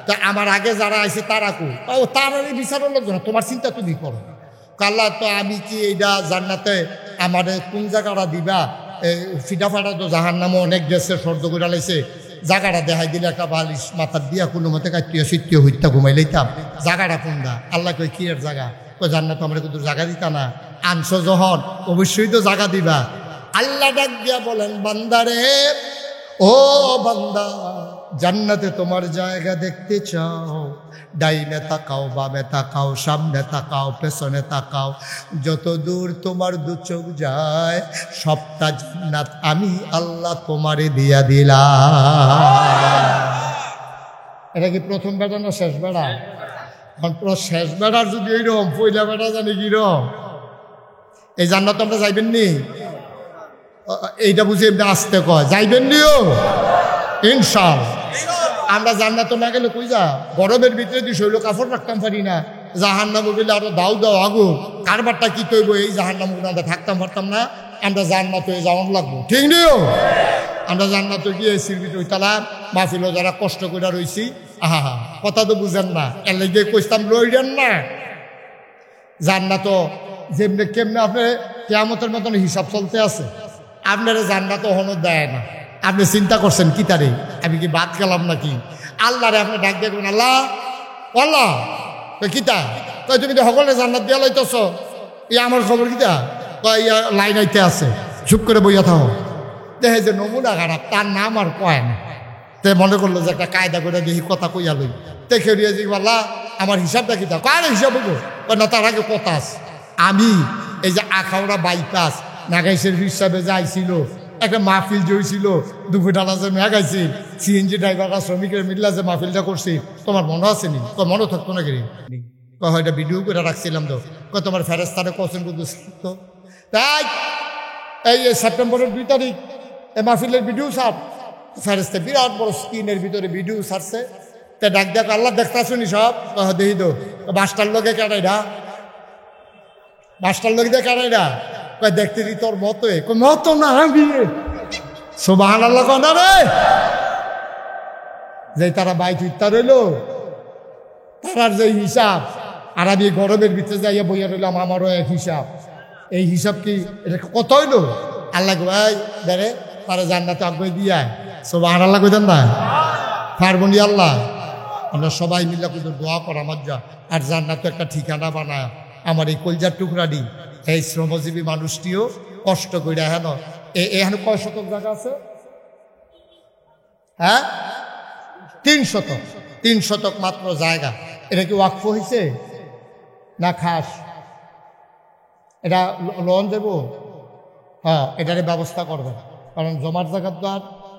A: তো আমার আগে যারা আইসে তারা কো। ও তার বিচারের লোক না, তোমার চিন্তা তুমি করো। আল্লাহ তো আমি কি এইটা জান্নাতে আমার কোন জায়গাটা দিবা, ফিটা ফাটা তো জাহার নামও অনেক গেছে, সর্দ করে লাইছে, জায়গাটা দেখাই দিলে একটা বালিশ মাথার দিয়া কোনো মতে কাটিয়ে সিটিয়ে হইতা ঘুমাই লইতাম, জায়গাটা কোনটা। আল্লাহ কই কি এর জায়গা, কই জান্নাত আমরা কিন্তু জায়গা দিতা না, আনছো যখন অবশ্যই তো জায়গা দিবা। আল্লাহ ডাক দিয়া বলেন, বান্দারে ও বান্দা, জান্নাতে তোমার জায়গা দেখতে চাও, ডাইনে তাকাও, বামে তাকাও, সামনে তাকাও, পেছনে তাকাও, যত দূর তোমার দু চোখ যায় সবটা জান্নাত আমি আল্লাহ তোমারে দিয়া দিলাম। এটা কি প্রথম বেড়া না শেষ বেড়া? শেষ বেড়ার যদি এইরকম পয়লা বেড়া জানি কিরম, এই জান্নাত আমরা যাইবেন নি? এইটা বুঝে এমনি আসতে কয় যাইবেন নিও ইনশাআল্লাহ। আমরা জান্নাত না গেলে কই যা, গরমের ভিতরে দিয়ে শৈল কাপড় রাখতাম পারি না, জাহান্নাম বলে আরো দাও দাও আগুন, কারবারটা কি তৈব, এই জাহান্নাম আমরা থাকতাম পারতাম না, আমরা জান্নাত হয়ে যাওয়ান লাগবো, ঠিক নিও। আমরা জান্নাত গিয়ে এসির ভিতরে ওইতালা মাহফিলও যারা কষ্ট করে রয়েছি, আহা কথা তো বুঝেন না, এর লেগে কইতাম লইলেন না। জান্নাত যেমনি কেমনে আপনি কিয়ামতের মতন হিসাব চলতে আছে, আপনারা জান্নাত হনো দেয় না। আপনি চিন্তা করছেন কি তারে, আমি কি বাদ গেলাম নাকি? আল্লাহরে আপনি ডাক দেখবেন, আল্লাহ আল্লাহ কিতা কই তুমি তো সকলে জান্নাত দিয়া লাইতেছ, ই আমার খবর কিতা কই লাইন আইতে আছে, চুপ করে বইয়া থাকো। দেখে যে নমুনা খারাপ, তার নাম আর কয় না। তে মনে করলো যে একটা কায়দা করে দেখি কথা কইয়া লই, দেখে রিয়া যে আল্লাহ আমার হিসাবটা কিতা, কার হিসাব হবো না, তার আগে কথা আছে। আমি এই যে আখাউড়া বাইপাস নাগাইশের হিসাবে যাইছিল, একটা মাহফিল জইছিল, দুপুরটালা যে মেঘাইছিল, সিএনজি ড্রাইভাররা শ্রমিকের মিল্লা যে মাহফিলটা করছি, তোমার মনে আছে নি? তো মনে থাকতো না কি? হয়তো ভিডিও করে রাখছিলাম তো, তোমার ফেরেস্তারে কোশ্চেন করতো। তাই এই সেপ্টেম্বরের 2 তারিখ এই মাহফিলের ভিডিও ছাড়, ফেরেস্তে বিরাট বড় স্ক্রিনের ভিতরে ভিডিও ছাড়ছে। তা ডাক দেখ, আল্লাহ দেখতে শুনি সব দেখি তো, বাসটার লোকে কেনাইরা, বাসটার লোক দিয়ে কেনাইরা দেখতে দি তোর মতোই, মতো না সুবহানাল্লাহ কনা রে। যে তারা বাইক ইত্যা রইল, তারার যে হিসাব, আর আমি গরমের ভিতরে যাইয়া বইয়া রইলাম, আমারও এক হিসাব। এই হিসাব কি এটা কত হইল? আল্লাহ ভাই বেড়ে তারা জান্নাতে আগ্রহ দিয়ে সুবহানাল্লাহ কইতেন না পারবনি আল্লাহ। আমরা সবাই মিলে কিন্তু দোয়া করা আমার যা, আর জান্নাতে একটা ঠিকানা বানায় আমার এই কলজার টুকরাটি, এই শ্রমজীবী মানুষটিও কষ্ট করে। হেন এখানে কয় শতক জায়গা আছে? হ্যাঁ 3 শতক, 3 শতক মাত্র জায়গা। এটা কি ওয়াকফ হয়েছে না খাস? এটা লোন দেব? হ্যাঁ, এটার ব্যবস্থা করবেন, কারণ জমার জায়গার তো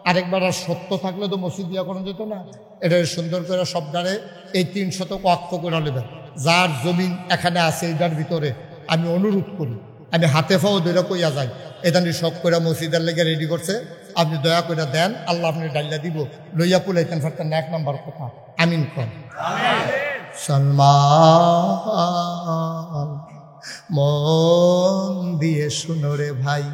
A: আরেকবার আর সত্য থাকলে তো মসজিদ দিয়া করা যেত না। এটা সুন্দর করে সবটারে এই 3 শতক ওয়াকফ করে নেবেন। যার জমিন এখানে আছে এটার ভিতরে আমি অনুরোধ করি, আমি হাতে পাও ধরে কইয়া যাই, এটা সব করে মসজিদের লেগে রেডি করছে, আপনি দয়া করে দেন, আল্লাহ আপনি ডাইলা দিব, লইয়া পুলাইতেন ফারতেন না। 1 নম্বর কথা, আমিন কর। সলমান মন দিয়ে শুনো রে ভাই,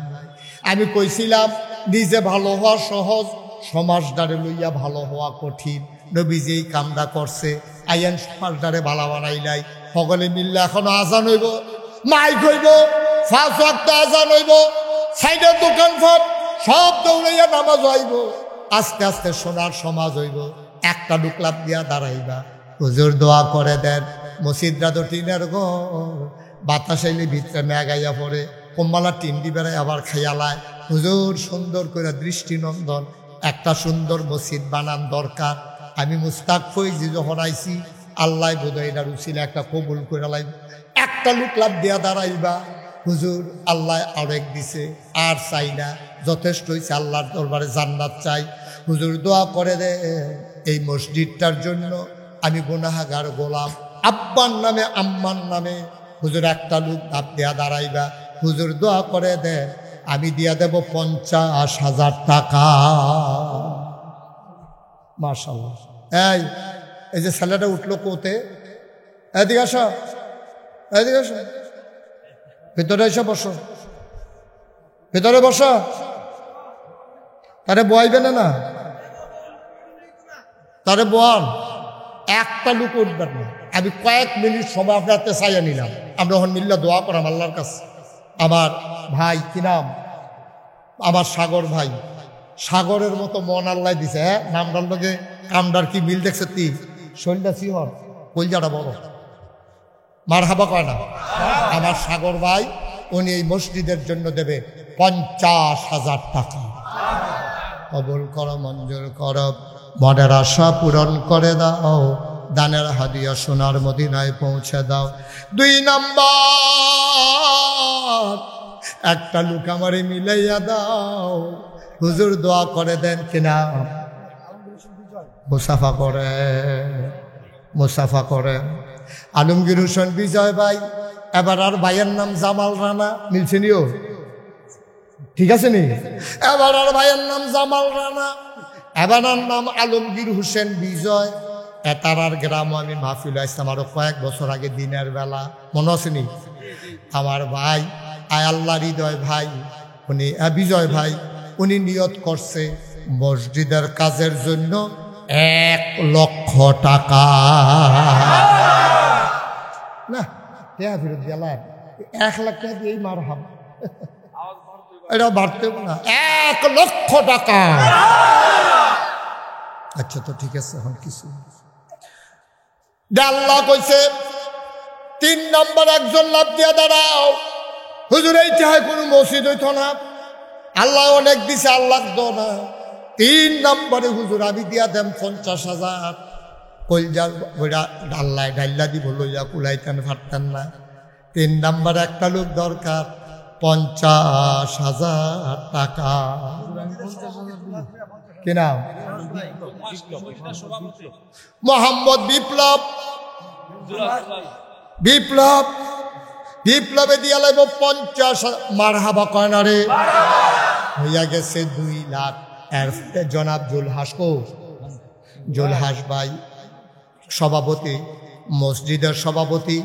A: আমি কইছিলাম নিজে ভালো হওয়া সহজ, সমাজদারে লইয়া ভালো হওয়া কঠিন। নবীজি এই কামটা করছে, আইয়ান সমাজদারে ভালো বানাইলাই। সকলে মিললে এখনো আজান হইব, মাইক হইব, 5 ওয়াক্ত আজান হইব, সাইডের দোকান সব দৌড়াইয়া নামাজ হইব। আস্তে আস্তে সোনার সমাজ হইব। একটা ডুকলাপ দিয়া দাঁড়াইবা, হুজুর দোয়া করে দেন। মসজিদরা তো টিনের ঘর, বাতাস আইলে ভিতরে মেঘাইয়া পড়ে, কম্বালা টিন্ডি বেড়ায় আবার খেয়ালায়। হুজুর সুন্দর করে দৃষ্টিনন্দন একটা সুন্দর মসজিদ বানান দরকার। আমি মুস্তাক ফৈজি যখন আইছি, আল্লাহ বোধহয় এটা রুচিল একটা কবুল করে লাই। একটা লুকলাপ দিয়া দাঁড়াইবা, হুজুর আল্লাহ আরেক দিছে, আর চাই না, যথেষ্ট হয়েছে, আল্লাহর দরবারে জান্নাত চাই। হুজুর দোয়া করে দে এই মসজিদটার জন্য, আমি গুনাহগার গোলাম, আব্বার নামে আম্মার নামে হুজুর একটা লোক ধাপ দেয়া দাঁড়াইবা, হুজুর দোয়া করে দে আমি দিয়া দেব 50,000 টাকা। মাশাআল্লাহ। এই যে ছেলেটা উঠলো কোতে, এদিকে আসো, এদিকে আসো, ভিতরে এসে বসো, ভিতরে বসো। তারে বয়াইবে না, তারে বল, একটা লোক উঠবেন না। আমি কয়েক মিনিট সময় আপনাকে চাইয়া নিলাম, আমরা হন মিল্লা দোয়া করাম আল্লাহর কাছে। আমার ভাই কি নাম, আমার সাগর ভাই, সাগরের মতো মন আল্লাহ দিছে। হ্যাঁ, নামটার লোকে কামডার কি মিল দেখছে? শরীরটা সিহর, কলজাটা বড়, মার হাবা কয় না। আমার সাগর ভাই, উনি এই মসজিদের জন্য দেবে 50,000 টাকা। কবুল করো, মঞ্জুর করো, মনের আশা পূরণ করে দাও, দানের হাদিয়া সোনার মদিনায় পৌঁছে দাও। 2 নাম্বার, একটা লোক আমারে মিলাইয়া দাও, হুজুর দোয়া করে দেন কিনা, মুসাফা করে, মুসাফা করে। আলমগীর হোসেন বিজয় ভাই, এবার আর ভাইয়ের নাম জামাল রানা, মিলছে নিও, ঠিক আছে নি? এবার আর ভাইয়ের নাম জামাল রানা, এবার আর নাম আলমগীর হোসেন বিজয়। এতারার গ্রাম আমি মাহফিল আসতাম আরো কয়েক বছর আগে, দিনের বেলা, মনে আছে নি? আমার ভাই আয় আল্লাহ হৃদয় ভাই, উনি বিজয় ভাই, উনি নিয়ত করছে মসজিদের কাজের জন্য 1 লক্ষ টাকা। না টেয়া ফেরত গেলাম, 1 লাখ টাকা দিয়েই মার হাম, এটা বাড়তে না, 1 লক্ষ টাকা। আচ্ছা তো ঠিক আছে, এখন কিছু আল্লাহ কইছে 3 নম্বর, একজন লাভ দিয়া দাঁড়াও, হুজুর এইটা কোনো মসজিদ হইত না, আল্লাহ অনেক দিছে, আল্লাহ দো না। 3 নম্বরে হুজুর আমি দিয়া দেন 50,000। কলজা ওইটা আল্লাহ ডাল্লা দিব, লইয়া কুলাইতেন পারতেন না। 3 নম্বর একটা লোক দরকার, 50,000 টাকা। কি নাম? মোহাম্মদ বিপ্লব। বিপ্লব, বিপ্লবে দিয়া লাগবে 50,000। মারহাবা কয় না রে? হইয়া গেছে 2 লাখ। এর জনাব জুলহাস কো, জুলহাস ভাই সভাপতি, মসজিদের সভাপতি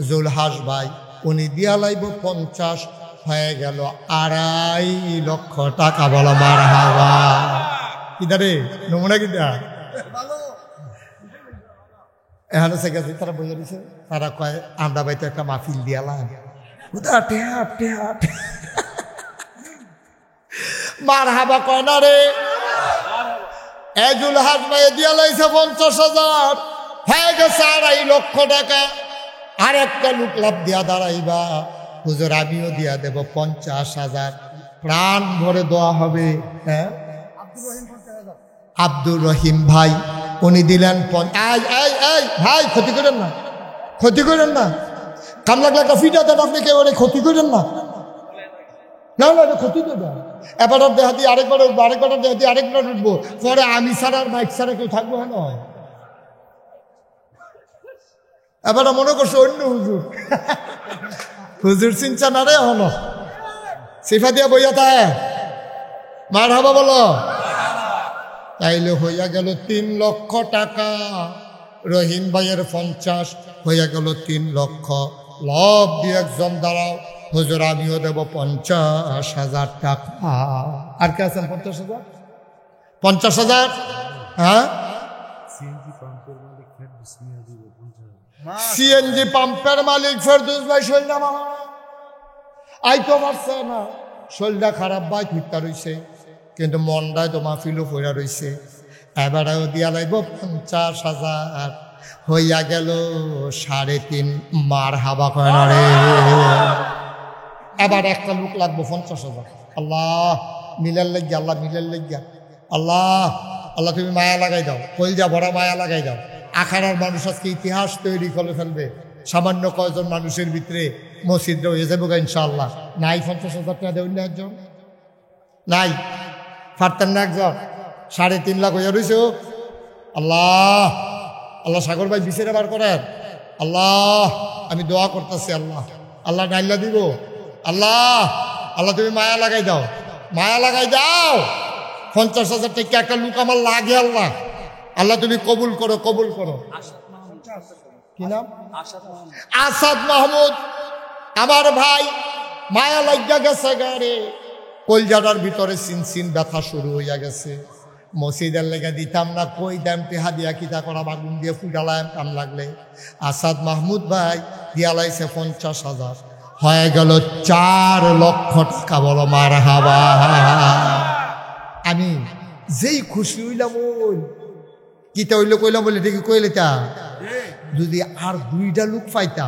A: জুলহাস ভাই, উনি দিয়া লাইব 50, হয়ে গেল 2.5 লক্ষ টাকা। বলো মারহাবা। কিদারে নমুনা কিদা এখানে থেকে তারা বইয়া দিছে, তারা কয় আমরা বাইতে একটা মাহফিল দিয়ালাম, মারহাবা কয় না রে? এজুল হাজ ভাই দিয়া লাইছে 50,000, হয়ে গেছে 2.5 লক্ষ টাকা। আর একটা লোক লাভ দিয়া দাঁড়াইবা, হুজুর আমিও দিয়া দেব 50,000, প্রাণ ভরে দোয়া হবে। হ্যাঁ, আব্দুর রহিম ভাই, উনি দিলেন ভাই, ক্ষতি করেন না, ক্ষতি করেন না, কাম লাগলে একটা ফিটা দেন, আপনি কেউ ক্ষতি করেন না, না না এটা ক্ষতি করবেন। এবার দেহা দিয়ে আরেকবার উঠবো, আরেকবার দেহা দিয়ে আরেকবার উঠবো, পরে আমি ছাড়া আর মাইক ছাড়া কেউ থাকবো না। এবার মনে করছে অন্য হুজুর, হুজুর চিন্তা না রে, হলো সিফা দিয়া বইয়া তাই মারহাবা বলো। তাইলে হইয়া গেল 3 লক্ষ টাকা। রহিম ভাইয়ের 50, হইয়া গেল 3 লক্ষ। লব দিয়ে একজন দাঁড়াও, হুজুর আমিও দেব 50,000 টাকা। আর কে আছেন? 50,000, 50,000। হ্যাঁ, সিএনজি পাম্পের মালিক ফেরদৌস ভাই, শরীরটা মামা আইতো পারছে না, শরীরটা খারাপ ভাই, ফিরতা রইছে, কিন্তু মনটায় তো মাহফিলও ফিরা রইছে। এবারেও দিয়া লাগব 50,000, হইয়া গেল 3.5। মারহাবা কয় না রে? এবার একটা লোক লাগবো 50,000। আল্লাহ মিলার লাগিয়া, আল্লাহ মিলার লাগিয়া, আল্লাহ আল্লাহ তুমি মায়া লাগাই দাও, কলজা ভরা মায়া লাগাই দাও। আখাড়ার মানুষ আজকে ইতিহাস তৈরি করে ফেলবে, সামান্য কয়জন মানুষের ভিতরে মসজিদ হয়ে যাবো ইনশাআল্লাহ। নাই 50,000 টাকা দেবেন না একজন? নাই, পারতেন না একজন? 3.5 লাখ হইয়া রইছ। আল্লাহ আল্লাহ সাগর ভাই বিচারে বার করেন। আল্লাহ আমি দোয়া করতেছি, আল্লাহ আল্লাহ ডাইল্লা দিব। আল্লাহ আল্লাহ তুমি মায়া লাগাই দাও, মায়া লাগাই দাও। 50,000 টাকা একটা লোক আমার লাগে। আল্লাহ আল্লাহ তুমি কবুল করো, কবুল করো। কি নাম? আসাদ মাহমুদ আমার ভাই, মায়া লাগিয়া গেছে গাড়ি, কলজাটার ভিতরে সিনসিন ব্যথা শুরু হইয়া গেছে। মসজিদের লেগে দিতাম না, কই দাম টেহা দিয়া কিতা করা, বাগুন দিয়ে ফুটালাম কাম লাগলে। আসাদ মাহমুদ ভাই দিয়ালাইছে 50,000, হয়ে গেল 4 লক্ষ টাকা। বলো মারহাবা। আমি যেই খুশি হইলাম, ওই কিতা হইলো কইলাম বলে দেখি কইলে তা যদি আর 2টা লোক পাইতা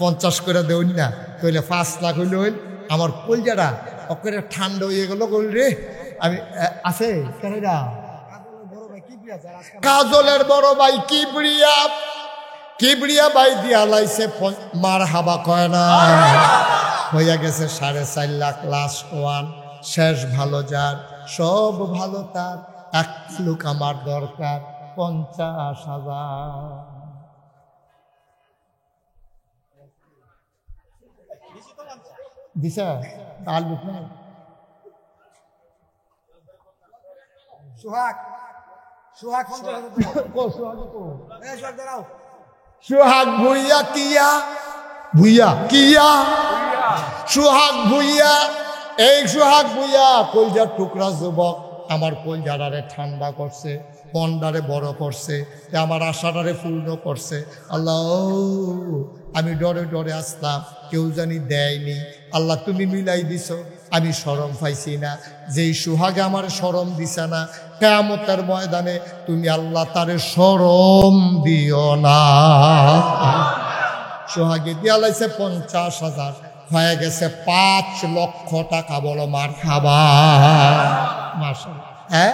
A: 50 করে দেউন না, কইলে 5 লাখ হইলে হইল। আমার কলজাটা অকেরে ঠান্ডা হয়ে গেল। কইল রে আমি আছে কেন কাজলের বড় ভাই কিবরিয়া, কিবরিয়া ভাই দিয়া লাইছে মার হাবা কয় না, হইয়া গেছে 4.5 লাখ। লাস্ট ওয়ান, শেষ ভালো যার, সব ভালো তার, 1 লোক আমার দরকার 50,000। দিশা তাল বুক না
B: সোহাগ, সোহাগ 50,000
A: সোহাগ ভুইয়া কিয়া, ভুইয়া কিয়া, সোহাগ ভুইয়া। এই সোহাগ ভুইয়া কলজার টুকরা যুবক, আমার কলজাটারে ঠান্ডা করছে, মনটারে বড় করছে, আমার আশাটারে পূর্ণ করছে। আল্লাহ আমি ডরে ডরে আসলাম, কেউ জানি দেয়নি। আল্লাহ তুমি মিলাই দিছ, আমি শরম পাইছি না। যেই সোহাগে আমার শরম দিছে না, কিয়ামতের ময়দানে তুমি আল্লাহ তারে শরম দিও না। সোহাগে দিয়া লাইছে 50,000, হয়ে গেছে 5 লক্ষ টাকা। বলো মারহাবা। মাশাআল্লাহ। হ্যাঁ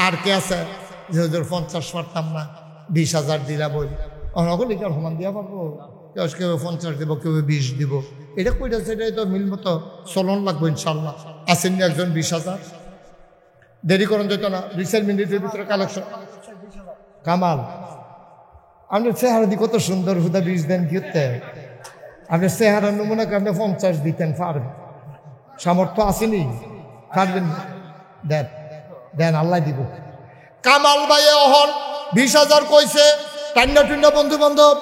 A: আর কে আছে যে হুজুর 50 পারতাম না, 20,000 দিলা বই অনগলি কার সমান দিয়া পারবো? কেউ 50 দিব, কেউ 20 দিব। এটা কইটা সেটাই তো মিল মতো চলন লাগবো ইনশাল্লাহ। আসেননি একজন 20,000? দেরি করেন যেত না, 2-4 মিনিটের ভিতরে কালেকশন। কামাল আপনার চেহারা দি কত সুন্দর, হুদা 20 দেন কি হতে? আপনার চেহারা নমুনা আপনি 50 দিতেন, পারবেন? সামর্থ্য আসেনি, পারবেন? দেন দেন, আল্লাহ দিব। কামাল ভাই অহন 20,000 কইছে, টান্না টুন্না বন্ধু বান্ধব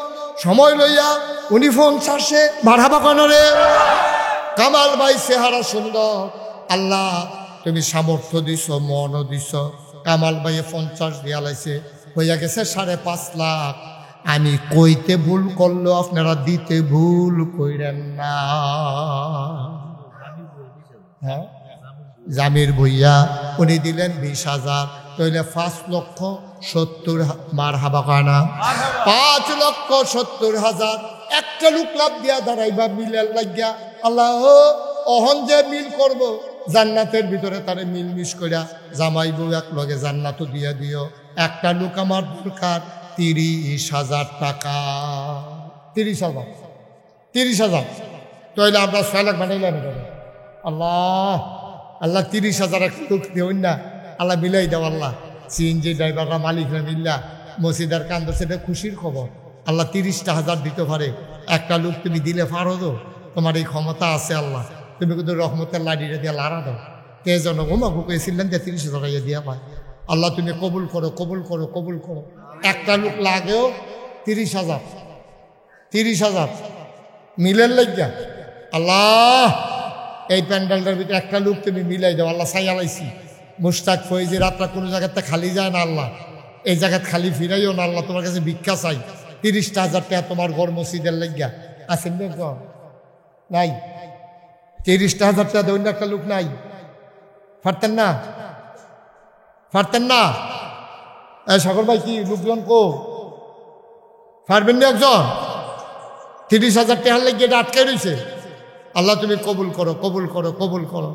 A: সময় লইয়া উনি 50 বাড়াবা কনরে। কামাল ভাই চেহারা সুন্দর, আল্লাহ তুমি সামর্থ্য দিছ, মনও দিছ। কামাল ভাই 50 দিয়া লাইছে, হইয়া গেছে 5.5 লাখ। আমি কইতে ভুল করলো, আপনারা দিতে ভুল কইরেন না। হ্যাঁ জামির ভুইয়া উনি দিলেন 20,000, তইলে 5,70,000 মার হাবা কানা। 5,70,000 একটা লোক লাভ দিয়া দাঁড়াইবা মিলের লাগিয়া। আল্লাহ অহন যে মিল করব, জান্নাতের ভিতরে তারে মিল মিশ করিয়া জামাইবো এক লগে জান্নাতও দিয়া দিও। একটা লোক আমার দরকার 30,000 টাকা। 30,000 তইলে আমরা 6 লাখ বানাইলাম। আল্লাহ আল্লাহ 30,000 এক লোক দেউন না, আল্লাহ মিলাই দাও। আল্লাহ সিএনজি ড্রাইভাররা মালিকরা মিল্লা মসজিদার কান্দ, সেটা খুশির খবর। আল্লাহ 30,000 দিতে পারে, একটা লোক তুমি দিলে পারো তো, তোমার এই ক্ষমতা আছে। আল্লাহ তুমি কিন্তু রহমতের লাডিটা দিয়ে লাড়া দাও। কে যেন ঘুমাবো কইছিলেন যে 30,000 দিয়া পায়। আল্লাহ তুমি কবুল করো, কবুল করো, কবুল করো। একটা লোক লাগেও 30,000 মিলের লাগিয়া। আল্লাহ এই প্যান্ডেলটার ভিতরে একটা লোক তুমি মিলাই দাও। আল্লাহ সাই আলাইছি মুশতাক ফৈজি, রাতটা কোনো জায়গাতে খালি যায় না। আল্লাহ এই জায়গায় খালি ফিরাইও না। আল্লাহ তোমার কাছে ভিক্ষা চাই। 30,000 টাকা তোমার ঘর মসজিদের লাগিয়া আছেন নাই? 30,000 টাকা দেবেন একটা লোক নাই? পারতেন না? পারতেন না? সকল ভাই কি লোকজন কো পারবেন না? একজন 30,000 টাকার লাগিয়ে এটা আটকে রয়েছে। আল্লাহ তুমি কবুল করো, কবুল করো, কবুল করো।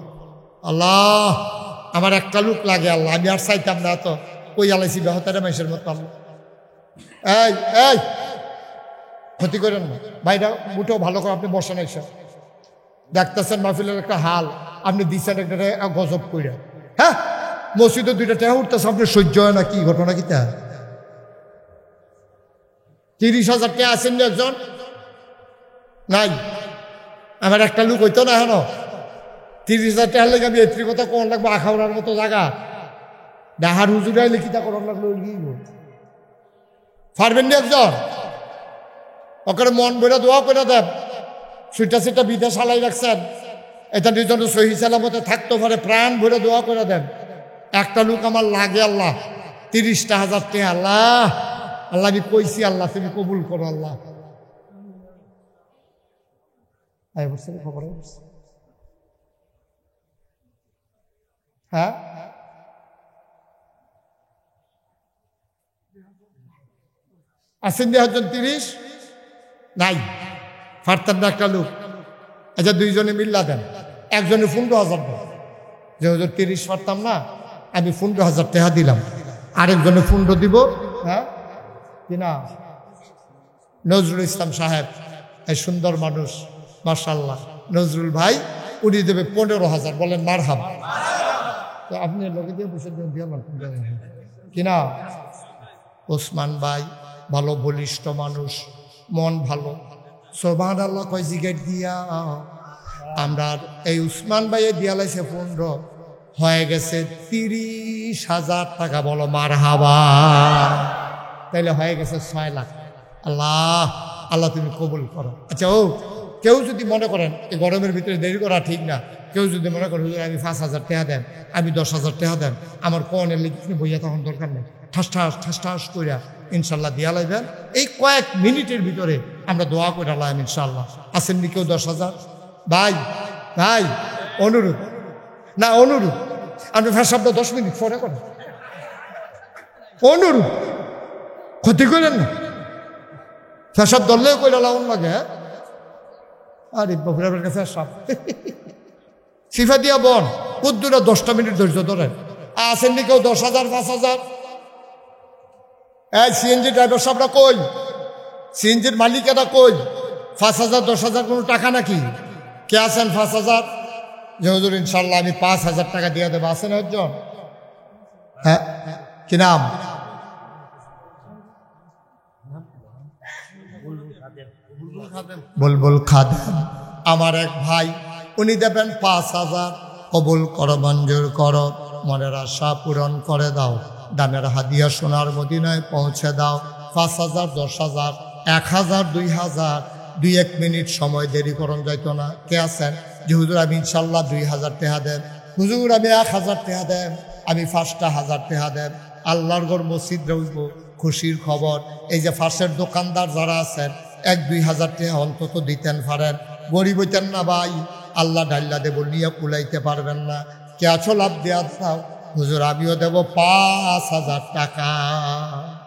A: আল্লাহ আমার একটা লোক লাগে। আল্লাহ আমি আর চাইতাম না, তো কই আলাইছি বেহতারে মাইসের মতো। আল্লাহ এই এই ক্ষতি করেন না ভাইরা, মুঠেও ভালো করে আপনি বসেন। এসে দেখতেছেন মাহফিলের একটা হাল, আপনি দিচ্ছেন একটা গজব কইরা। হ্যাঁ মসজিদে 2টা টাকা উঠতেছে, আপনার সহ্য হয় না? কি ঘটনা কিতা? 30,000 টাকা আছেন না একজন? নাই। আমার একটা লোক হইতো না হেন 30,000 টাকা লেগে আমি এত্রি কথা কোন লাগবো? আখাউড়ার মতো জায়গা ডাহার হুজুরে আইলে কিতা করার লাগলো? পারবেন না একজন? ওখানে মন বইরা দোয়া করে দেন, সুইটা সেটা বিদেশ হালাই রাখছেন, এটা দুজন সহি সালামতে থাকতে পারে, প্রাণ ভরে দোয়া করে দেন। একটা লোক আমার লাগে, আল্লাহ 30,000 টাকা, আল্লাহ আল্লাহ আমি কইছি, আল্লাহ তুমি কবুল করো আল্লাহ। খবর হ্যাঁ, আসেন যে হচ্ছেন 30 নাই, পারতেন না একটা লোক। আচ্ছা 2জনে মিল্লা দেন, একজনে 15,000 দেন, যে হুজুর 30 পারতাম না, আমি 15,000 টাকা দিলাম। আরেকজনে 15 দিব। হ্যাঁ কিনা? নজরুল ইসলাম সাহেব, এই সুন্দর মানুষ মাশাআল্লাহ, নজরুল ভাই, উনি দেবে 15,000। বলেন মারহাবা। তো আপনি লোকে দিয়ে বসে দিয়ে কিনা? ওসমান ভাই ভালো বলিষ্ঠ মানুষ, মন ভালো, সুবহানাল্লাহ কয় জিগেট দিয়া আমরা এই উসমান ভাইয়ে দিয়া লাইছে 15, হয়ে গেছে 30,000 টাকা। বলো মারহাবা। তাইলে হয়ে গেছে 6 লাখ। আল্লাহ আল্লাহ তুমি কবুল করো। আচ্ছা ও কেউ যদি মনে করেন এই গরমের ভিতরে দেরি করা ঠিক না, কেউ যদি মনে করেন আমি 5,000 টাকা দেন, আমি 10,000 টাকা দেন, আমার কোনের লিখে বইয়া তখন দরকার নেই, ঠাস ঠাস ঠাস ঠাস কইরা ইনশাল্লাহ দিয়া লাইবেন। এই কয়েক মিনিটের ভিতরে আমরা দোয়া করে লাইম ইনশাল্লাহ। আসেননি কেউ 10,000? ভাই ভাই অনুরোধ, না অনুরোধ, আপনি শব্দ 10 মিনিট পরে করেন, অনুরোধ, ক্ষতি করেন না। ফেসব ধরলেও কইরা লাউন লাগে। হ্যাঁ আরে বাবুরাবের কাছে সব সিফা দিয়া বন কুদ্দুরা 10টা মিনিট ধৈর্য ধরেন। আসেননি কেউ 10,000 5,000? এই সিএনজি ড্রাইভার সাহেবরা কই? সিএনজির মালিকেরা কই? 5,000 10,000 কোনো টাকা নাকি? কে আছেন 5,000? যে হুজুর ইনশাল্লাহ আমি 5,000 টাকা দিয়ে দেবো, আছেন একজন? হ্যাঁ কি নাম? বুলবুল খাদেম। আমার এক ভাই, উনি দেবেন 5,000। কবুল করো, মঞ্জুর করো, মনের আশা পূরণ করে দাও, দানের হাদিয়া সোনার মদিনায় পৌঁছে দাও। 5,000 10,000 1,000 2,000, 2-1 মিনিট সময় দেরি করুন যাইতো না। কে আছেন যে হুজুর আমি ইনশাল্লাহ 2,000 টাকা দেন, হুজুর আমি 1,000 টাকা দেন, আমি 5,000 টাকা দেন, আল্লাহর ঘর মসজিদ রইব, খুশির খবর। এই যে ফাঁসের দোকানদার যারা আছেন 1-2,000 টাকা অন্তত দিতেন পারেন, গরিব হইতেন না ভাই, আল্লাহ ডাল্লা দেব, নিয়ে কুলাইতে পারবেন না, কে আছো লাভ দেওয়া দাও, হুজুর আমিও দেব 5,000 টাকা।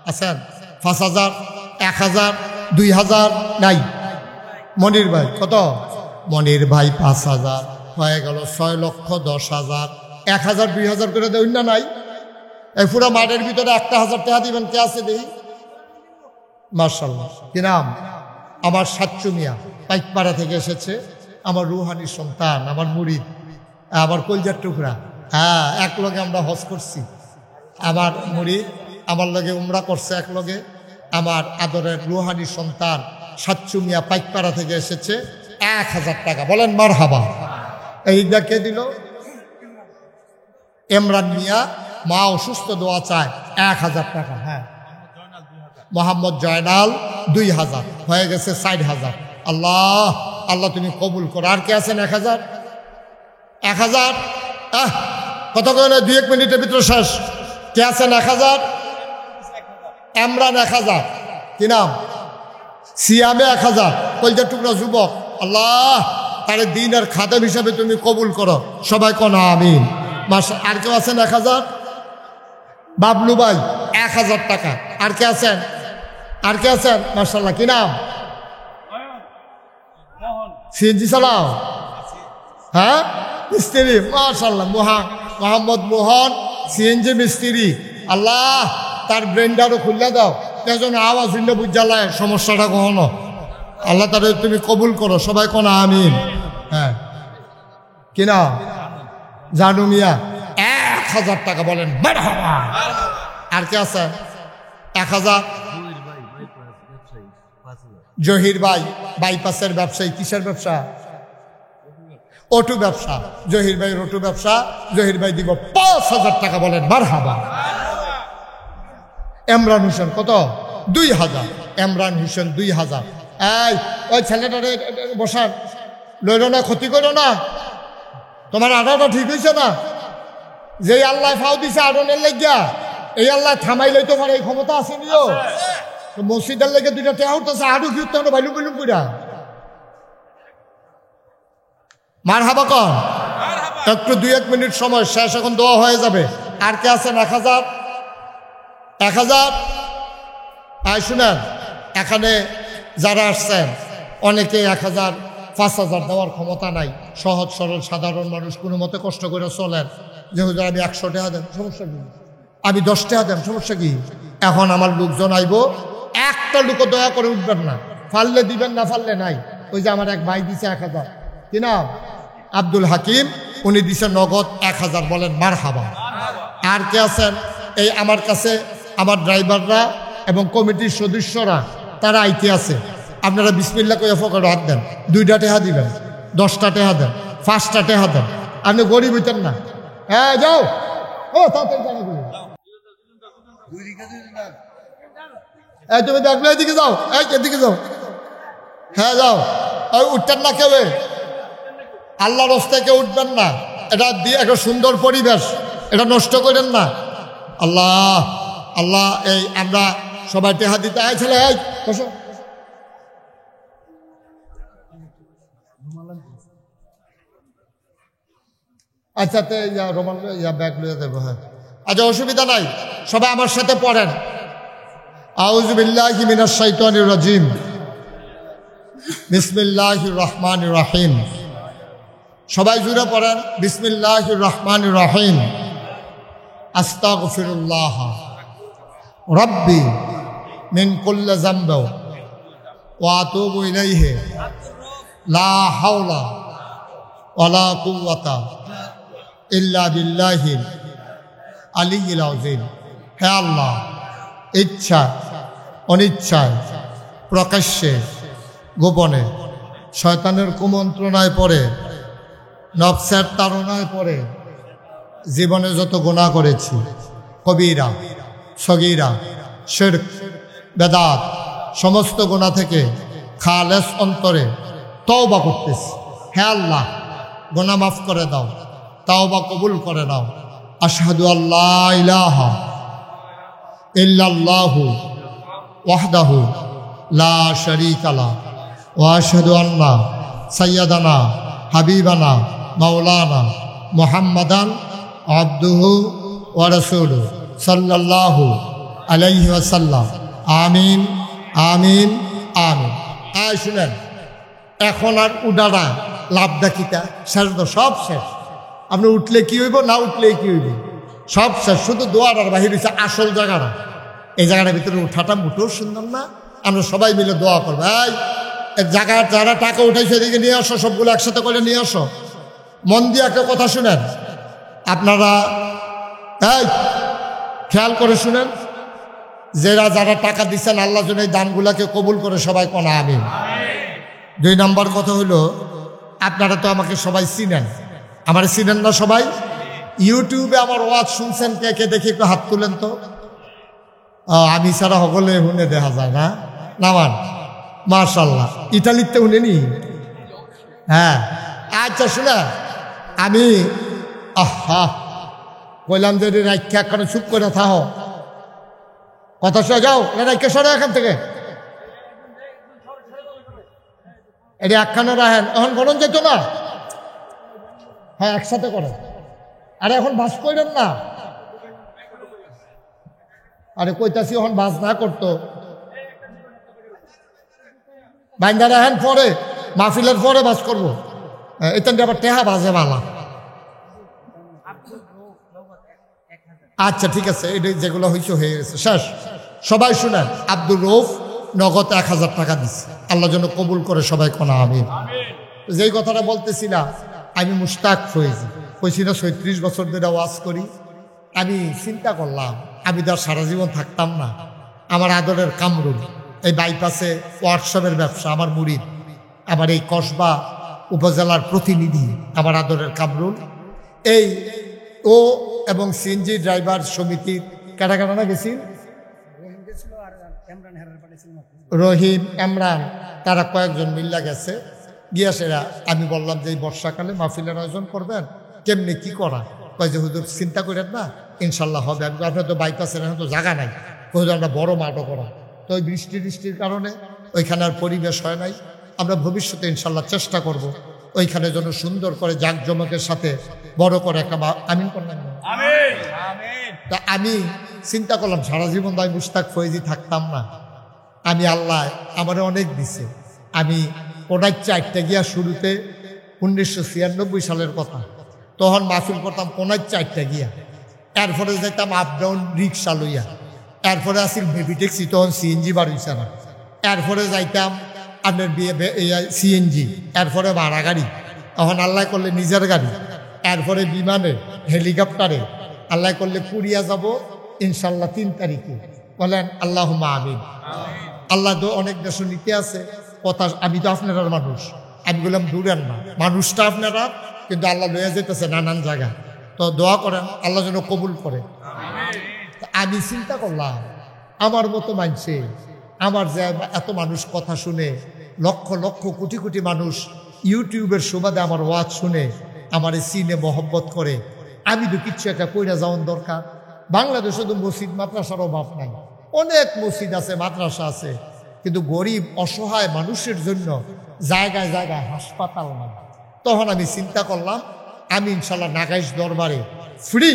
A: আছেন 5,000 1,000 2,000 নাই? মনির ভাই কত? মনির ভাই 5,000 হয়ে গেল 6,10,000। 1,000 2,000 করে দেউন না? নাই? এই পুরো মাঠের ভিতরে 1,000 টাকা দিবেন, কে আছে দেখি? মাশাআল্লাহ। কি নাম? আমার সাচ্চু মিয়া, পাইকপাড়া থেকে এসেছে, আমার রুহানি সন্তান, আমার মুরিদ, আমার কলজার টুকরা। হ্যাঁ এক লগে আমরা হজ করছি, আমার মুরিদ আমার লগে উমরা করছে এক লগে। আমার আদরের রুহানি সন্তান সাচ্চু মিয়া পাইকপাড়া থেকে এসেছে, 1,000 টাকা। বলেন মারহাবা। এইটা কে দিল? ইমরান মিয়া, মা অসুস্থ, দোয়া চায়, 1,000 টাকা। হ্যাঁ মোহাম্মদ জয়নাল 2,000, হয়ে গেছে 60,000। আল্লাহ আল্লাহ তুমি কবুল করো। আর কে আছেন 1,000? 1,000 কত করে? 2-1 মিনিটের ভিতরে শেষ। কে আছেন 1,000? ইমরান 1,000। কি নাম? সিয়ামে 1,000, কলজার টুকরা যুবক। আল্লাহ তার দিনের খাদেম হিসাবে তুমি কবুল করো, সবাই কোন আমিন। আর কেউ আছেন 1,000? বাবলু ভাই 1,000 টাকা। আর কে আছেন? আর কে আছেন? মাশাআল্লাহ। কি নাম? সিএনজি চালাও? হ্যাঁ মিস্ত্রি, মাশাআল্লাহ। মোহাম্মদ মোহন, সিএনজি মিস্ত্রি। আল্লাহ তার ব্রেন্ডারও খুললে দাও, যেন আওয়াজ হইলে বুঝালায় সমস্যাটা কখনো। আল্লাহ তাদের তুমি কবুল করো, সবাই কোন আমিন। হ্যাঁ কি নাম? জানু মিয়া 1000 টাকা বলেন মারহাবা। আর কে আছে 1000? জহির ভাই বাইপাসের ব্যবসায়ী। কিসের ব্যবসা? অটো ব্যবসা। জহির ভাই অটো ব্যবসা। জহির ভাই দিব 5000 টাকা বলেন মারহাবা। ইমরান হোসেন কত? 2000। ইমরান হোসেন 2000। এই ওই ছেলেটারে বসার লইল না, ক্ষতি করো না। তোমার আড়াটা ঠিক হয়েছে না? যে আল্লাহ ফাও দিছে আড়নের লেগিয়া, এই আল্লাহ থামাইলে তোমার এই ক্ষমতা আছে নিও। মসজিদের লেগে দুইটা টেহা উঠতেছে, আড়ু কি উঠতে হবে বাইলুম বাইলুম কইরা। মারহাবা কন। একটু 2-1 মিনিট সময় শেষ, এখন দোয়া হয়ে যাবে। আর কে আছেন? 1000। 1000। শুনেন, এখানে যারা আসছেন অনেকে 1000 5000 দেওয়ার ক্ষমতা নাই। সহজ সরল সাধারণ মানুষ, কোনো মতে কষ্ট করে চলেন। যে হুজুর আমি 100 টাকা দেন, সমস্যা কি? আমি 10 টাকা দেন, সমস্যা কি? এখন আমার লোকজন আইব, একটা লোক দয়া করে উঠবেন না। ফাললে দিবেন, না ফাললে নাই। ওই যে আমার এক ভাই দিছে 1000, কি নাম? আব্দুল হাকিম। উনি দিছে নগদ 1000 বলেন মারহাবা। আর কে আছেন? এই আমার কাছে আমার ড্রাইভাররা এবং কমিটির সদস্যরা তারা আইতে আছে। আপনারা বিসমিল্লাহ কইয়া ফকর হাত দেন। 2টা টাকা দিবেন, 10টা টাকা দেন, 5টা টাকা দেন। আপনি গরিব হইতেন না। হ্যাঁ যাও, ও তাড়াতাড়ি টাকাগুলো। এই তুমি দেখলে এদিকে যাও, এই এদিকে যাও। হ্যাঁ যাও। ওই উঠতেন না কেউ, আল্লাহর রাস্তায় কেউ উঠবেন না। এটা দিয়ে একটা সুন্দর পরিবেশ, এটা নষ্ট করেন না। আল্লাহ আল্লাহ। এই আমরা সবাই টেহা দিতে ছেলে, এই বসো। আচ্ছা তে রোমান ব্যাগ লইয়া দেবো। হ্যাঁ আচ্ছা, অসুবিধা নাই। সবাই আমার সাথে পড়েন। আউযু বিল্লাহি মিনাশ শাইতানির রাজিম। বিসমিল্লাহির রহমানির রহিম। সবাই জুড়ে পড়েন বিসমিল্লাহির রহমানির রহিম। আস্তাগফিরুল্লাহ রাব্বি মিন কুল্লি যামবি ওয়া আতুবু ইলাইহি লা হাওলা ওয়ালা কুওয়াতা ইল্লা বিল্লাহিল আলিয়্যিল আযীম। হে আল্লাহ, ইচ্ছা অনিচ্ছায়, প্রকাশ্যে গোপনে, শয়তানের কুমন্ত্রণায় পড়ে, নফসের তাড়নায় পড়ে জীবনে যত গুনাহ করেছি, কবিরা সগীরা শিরক বেদাত, সমস্ত গুনাহ থেকে খালেস অন্তরে তওবা করতেছি। হে আল্লাহ, গুনাহ মাফ করে দাও, তওবা কবুল করে নাও। আশহাদু আল্লা ইলাহা ইল্লাল্লাহু ওয়াহদাহু লা শারীকা লাহু ওয়া আশহাদু আন্না সাইয়্যিদানা হাবিবানা মাওলানা মুহাম্মাদান আবদুহু ওয়া রাসূলুহু সাল্লাল্লাহু আলাইহি ওয়াসাল্লাম। আমিন আমিন আমিন। শুনেন, এখন আর উডারা লাভ দেখিতা শেষ, সব শেষ। আপনি উঠলে কি হইব, না উঠলে কি হইব, সব শেষ। শুধু দোয়ার বাহির হয়েছে আসল জায়গাটা। এই জায়গাটার ভিতরে উঠাটা মোটেও সুন্দর না। আমরা সবাই মিলে দোয়া করবো। এই জায়গা যারা টাকা উঠাইছে এদিকে নিয়ে আসো, সবগুলো একসাথে করে নিয়ে আসো। মন দিয়ে একটা কথা শুনেন আপনারা, এই খেয়াল করে শুনেন। যারা টাকা দিচ্ছেন, আল্লাহ যেন এই দানগুলাকে কবুল করে সবাই কোনা আমিন। 2 নম্বর কথা হলো, আপনারা তো আমাকে সবাই চিনেন, আমার চিনেন না সবাই? ইউটিউবে আমার ওয়াজ শুনছেন কে কে দেখি একটু হাত তুলেন তো। আমি ছাড়া সকলে শুনে দেখা যায় না? নামান মাশাআল্লাহ। ইটালিতে শুনেনি? হ্যাঁ আচ্ছা শুনে, আমি কইলাম যে রাইখা একখানে চুপ করে থাকো, কথা শোনা যাও। রাইখা সরে এখান থেকে, এটি একখানে রাখেন। এখন গরম যেত না? হ্যাঁ একসাথে করেন। আরে এখন বাস করেন না। আরে কইতাছি এখন বাস না করতো, বাইন্দা রাখেন, পরে মাহফিলের পরে বাস করবো। এটা আবার টেহা বাজে বালা। আচ্ছা ঠিক আছে, এটা যেগুলো হয়েছে হয়ে গেছে, শেষ। সবাই শুনেন, আব্দুর রউফ নগদ 1000 টাকা দিচ্ছে। আল্লাহ যেন কবুল করে সবাই কোনা আমিন। যেই কথাটা বলতেছিলাম, আমি মুশতাক হয়েছি। কইছি না 36 বছর ধরে ওয়াজ করি, আমি চিন্তা করলাম আমি তো আর সারা জীবন থাকতাম না। আমার আদরের কামরুল এই বাইপাসে ওয়ার্কশপের ব্যবসা, আমার মুরিদ, আমার এই কসবা উপজেলার প্রতিনিধি আমার আদরের কামরুল, এই ও এবং সিএনজি ড্রাইভার সমিতির কাটাকাটা গেছি, রহিম এমরান, তারা কয়েকজন মিল্লা গেছে। গিয়া সেরা আমি বললাম যে এই বর্ষাকালে মাহফিলের আয়োজন করবেন, কেমনি কি করা? কয় যে হুজুর চিন্তা করেন না, ইনশাল্লাহ হবে। আপনার তো বাইপাসের এখন তো জায়গা নাই, হুজুর আমরা বড় মাঠও করা, তো ওই বৃষ্টির কারণে ওইখানে আর পরিবেশ হয় নাই। আমরা ভবিষ্যতে ইনশাল্লাহ চেষ্টা করব ওইখানে যেন সুন্দর করে জাঁকজমকের সাথে বড় করে একটা আমিন করলাম। তা আমি চিন্তা করলাম সারা জীবন তো আমি মুশতাক ফয়েজি থাকতাম না। আমি আল্লাহ আমারে অনেক দিছে। আমি ওনার চারটা গিয়া শুরুতে 1996 সালের কথা, তখন মাহফিল করতাম কোনার চারটা গিয়া, এরপরে যাইতাম আপ ডাউন রিক্সা লইয়া, এরপরে আসিল বেবি ট্যাক্সি, তখন সিএনজি বাড়িছে না, এরপরে যাইতাম আপনার সিএনজি, এরপরে ভাড়া গাড়ি, তখন আল্লাহ করলে নিজের গাড়ি, এরপরে বিমানে, হেলিকপ্টারে, আল্লাহ করলে পুরিয়া যাব ইনশাল্লাহ 3 তারিখে। বলেন আল্লাহুম্মা আমিন। আল্লাহ তো অনেক দেশ নিতে আছে কথা, আমি তো আপনার মানুষ, আমি বললাম দূরের না, মানুষটা আপনারা, কিন্তু আল্লাহ লইয়া যেতেছে নানান জায়গা, তো দোয়া করেন আল্লাহ যেন কবুল করে। আমি চিন্তা করলাম আমার মতো মানছে, আমার যে এত মানুষ কথা শুনে, লক্ষ লক্ষ কোটি কোটি মানুষ ইউটিউবের সুবাদে আমার ওয়াজ শুনে আমার সিনে মহব্বত করে, আমি তো কিচ্ছু একটা কইরা যাওয়ার দরকার। বাংলাদেশে তো মসজিদ মাদ্রাসার অভাব নাই, অনেক মসজিদ আছে, মাদ্রাসা আছে, কিন্তু গরিব অসহায় মানুষের জন্য জায়গায় জায়গায় হাসপাতাল নাই। তখন আমি চিন্তা করলাম আমি ইনশাল্লাহ নাগাইশ দরবারে ফ্রি,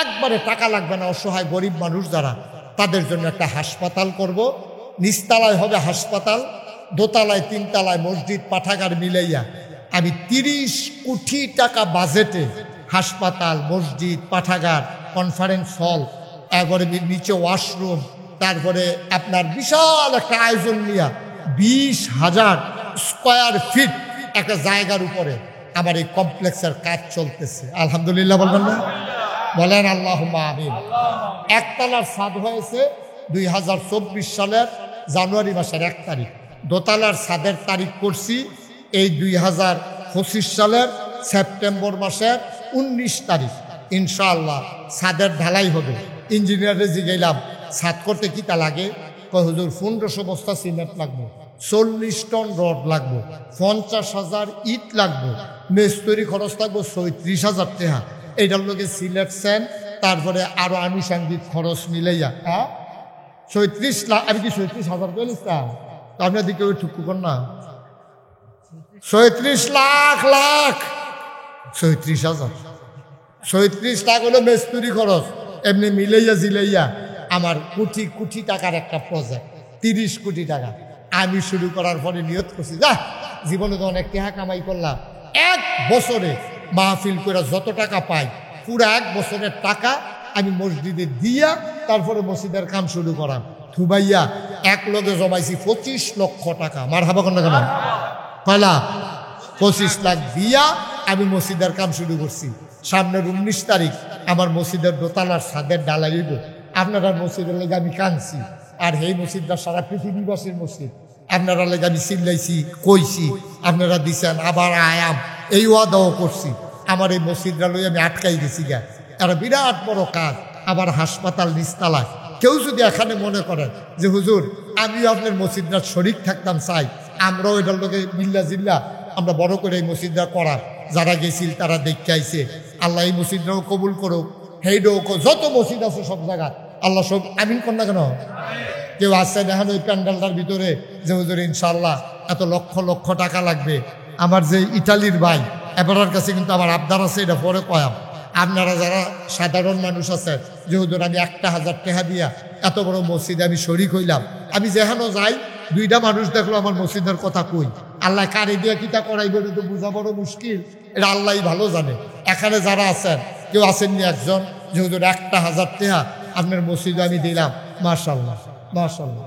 A: একবারে টাকা লাগবে না, অসহায় গরিব মানুষ যারা, তাদের জন্য একটা হাসপাতাল করব। নিচতলায় হবে হাসপাতাল, দোতলায় 3 তলায় মসজিদ পাঠাগার মিলাইয়া আমি 30 কোটি টাকা বাজেটে হাসপাতাল, মসজিদ, পাঠাগার, কনফারেন্স হল, একবারে নিচে ওয়াশরুম, তারপরে আপনার বিশাল একটা আয়োজন নিয়ে 20,000 স্কোয়ার ফিট একটা জায়গার উপরে আমার এই কমপ্লেক্সের কাজ চলতেছে। আলহামদুলিল্লাহ বলবেন না? বলেন আল্লাহুম্মা আমিন। একতলার ছাদ হয়েছে 2024 সালের জানুয়ারি মাসের 1 তারিখ, দোতলার ছাদের তারিখ করছি এই 2025 সালের সেপ্টেম্বর মাসের 19 তারিখ। ইনশাআল্লাহ ছাদের ঢালাই হবে। ইঞ্জিনিয়ারে জিগাইলাম ছাদ করতে কি তা লাগে? কয় হুজুর 1500 বস্তা সিমেন্ট লাগবে, 40 টন রড লাগবে, 50,000 ইট লাগবে, মেস্তরি খরচ লাগবে 36,000 টাকা, এইটার লোকে সিলেট সেন, তারপরে আরো আনুষঙ্গিক খরচ মিলাইয়া 36 লাখ। আমি কি 36,000 বলিতাম? আপনার দিকে ওই ঠুকু কর না, 36 লাখ লাখ 36,000, 36 লাখ হলো মেস্তরি খরচ। এমনি মিলাইয়া জিলাইয়া আমার কোটি কোটি টাকার একটা প্রজেক্ট, 30 কোটি টাকা। আমি শুরু করার পরে নিয়ত করছি যা জীবনে তো অনেক টাকা কামাই করলাম, 1 বছরে মাহফিল করে যত টাকা পাই পুরো 1 বছরের টাকা আমি মসজিদে দিয়া তারপরে মসজিদের কাম শুরু করাম। থুবাইয়া এক লগে জমাইছি 25 লক্ষ টাকা। মার হাবা কন্যা কেন কয়লা 25 লাখ দিয়া আমি মসজিদের কাম শুরু করছি। সামনের 19 তারিখ আমার মসজিদের দোতলার ছাদের ডালাই হইব। আপনারা মসজিদের লেগে আমি কাঁদছি, আর এই মসজিদটা সারা পৃথিবীবাসীর মসজিদ। আপনারা লেগে আমি চিল্লাইছি, কইছি, আপনারা দিছেন, আবার আয়াম এই ওয়াদাও করছি। আমার এই মসজিদটা লই আমি আটকাই গেছি গা, একটা বিরাট বড় কাজ। আবার হাসপাতাল নিচতলায়। কেউ যদি এখানে মনে করেন যে হুজুর আমিও আপনার মসজিদটা শরীক থাকতাম, চাই আমরাও এটার লোকে মিল্লা জিল্লা আমরা বড় করে এই মসজিদটা করার, যারা গেছিল তারা দেখতে আইছে, আল্লাহ এই মসজিদটাও কবুল করুক। হেইডো যত মসজিদ আছে সব জায়গায় আল্লাহ সব আমিন কর না কেন? কেউ আসছেন এখন ওই প্যান্ডেলটার ভিতরে যে হুজুর ইনশাল্লাহ এত লক্ষ লক্ষ টাকা লাগবে। আমার যে ইটালির ভাই এবারের কাছে কিন্তু আমার আবদার আছে, এটা পরে কয়াম। আপনারা যারা সাধারণ মানুষ আছেন যে হুজুর আমি 1,000 টাকা দিয়া এত বড় মসজিদে আমি শরিক হইলাম, আমি যেখানেও যাই 2টা মানুষ দেখলো আমার মসজিদের কথা কই, আল্লাহ কারে দিয়া কিতা করাইবে এটা তো বোঝা বড় মুশকিল, এটা আল্লাহ ভালো জানে। এখানে যারা আছেন কেউ আসেননি একজন যে হুজুর 1,000 টাকা আপনার মসজিদে আমি দিলাম, মাশাআল্লাহ মাশাআল্লাহ।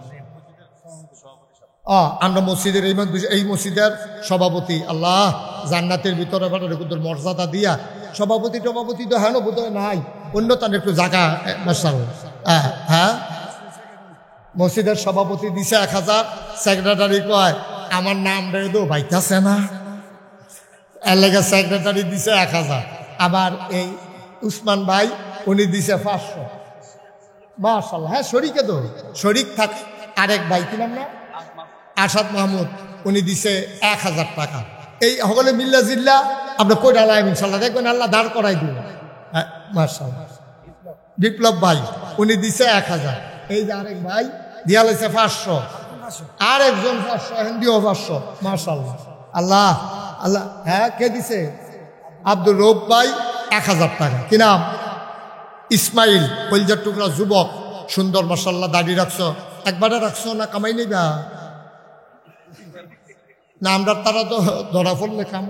A: আমরা মসজিদের এই মসজিদের সভাপতি, আল্লাহ জান্নাতের ভিতরে মর্যাদা দিয়া, সভাপতি টভাপতি তো হেন বোধ নাই, অন্যতম একটু জায়গা মাশাআল্লাহ। হ্যাঁ, মসজিদের সভাপতি দিছে 1000, সেক্রেটারি কয় আমার নাম রেদো ভাইতাছে না, এলাকা সেক্রেটারি দিছে 1000। আবার এই উসমান ভাই উনি দিছে 500। মাশাআল্লাহ। হ্যাঁ, শরীকে তো শরীক থাক। আরেক ভাই কি নাম না, আসাদ মাহমুদ, উনি দিছে 1000 টাকা। এই সকলে মিল্লা জিল্লা আমরা কই ডালাম ইনশাল্লাহ, দেখবেন আল্লাহ দাঁড় করাই দিব। হ্যাঁ মাশাআল্লাহ। বিপ্লব ভাই উনি দিছে 1000। এই যে আরেক ভাই দিয়া লাইছে 500, আরেকজন 500, হিন্দিও 500। মাশাআল্লাহ, আল্লাহ আল্লাহ। হ্যাঁ, কে দিছে? আব্দুল রব ভাই 1000 টাকা। কি নাম? ইসমাইল, কলজার টুকরা যুবক, সুন্দর মাশাআল্লাহ। দাড়ি রাখছো, একবারে রাখছো না কামাই নেবা না? আমরা তারা তো ধরা পড়লে কাম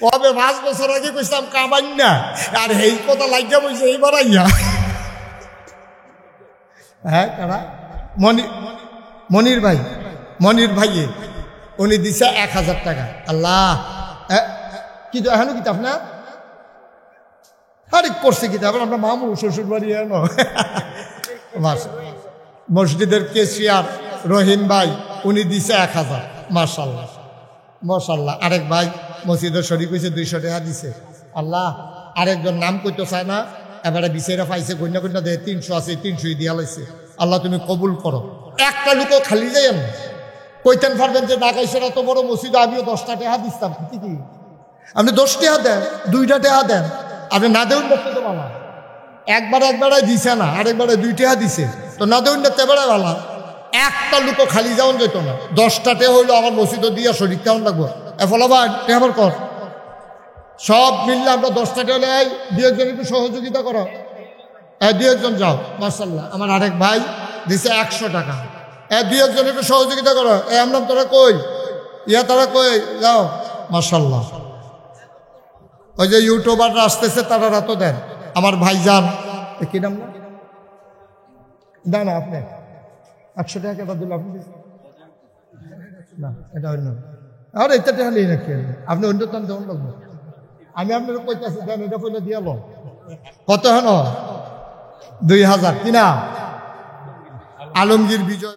A: কবে 5 বছর আগে কইতাম কামাই না, আর এই কথা লাগিয়া বলছে এইবার আইয়া। হ্যাঁ, কারা? মনির ভাই, মনির ভাইয়ে উনি দিছে 1000 টাকা। আল্লাহ, কি তো এখনো কিতাব না? আরে করছে কিতাব, আমরা মামু শ্বশুর বাড়ি এনো। মসজিদের কেশিয়ার রহিম ভাই উনি দিছে 1000। মাশাআল্লাহ মাশাআল্লাহ। আরেক ভাই মসজিদের শরীফ হয়েছে 200 টাকা দিছে। আল্লাহ, আরেকজন নাম কইতে চায় না, এবারে বিচারা পাইছে, গণ্য গণ্য দেয় 300 আছে, 300 দিয়া লাইছে। আল্লাহ তুমি কবুল করো। একটা লোকও খালি যাই না, কইতেন পারবেন যে ঢাকাইছেন এত বড় মসজিদ, আমিও 10টা টাকা দিতাম। কি আপনি 10 টাকা দেন, 2টা টাকা দেন, আপনি না দেউন দেখতে তো বাবা। একবারে দিছে না, আরেকবারে 2 টাকা দিছে, তো না দেউন দেখতে এবারে বালা। একটা লোকও খালি যাওন যেত না। 10টা টাকা হইলো আমার মসজিদ দিয়া শরীর কেমন লাগবো? এফলাবা টেহাবার কর, সব মিললে আমরা 10টা টাকা লাই, 2 একজন একটু সহযোগিতা করো। 2 একজন যাও। মাশাআল্লাহ। আমার আরেক ভাই দিছে 100 টাকা। 2 একজন একটু সহযোগিতা করো। আমরা তোরা কই তারা কই যাও। মাশাআল্লাহ। ওই যে ইউটিউবাররা আসতেছে, তারা রাতও দেন। আমার ভাইজান, কি নাম না না আপনি 100 টাকা কেটে দিল, আপনি না, এটা অন্য। আর এটা টাকা নেই নাকি আপনি? অন্য তান দেওয়ান লাগবে। আমি আপনার কইতেছি দেন, এটা পয়লা দিয়ে লো। কত হন? 2000। কিনা আলমগীর বিজয়।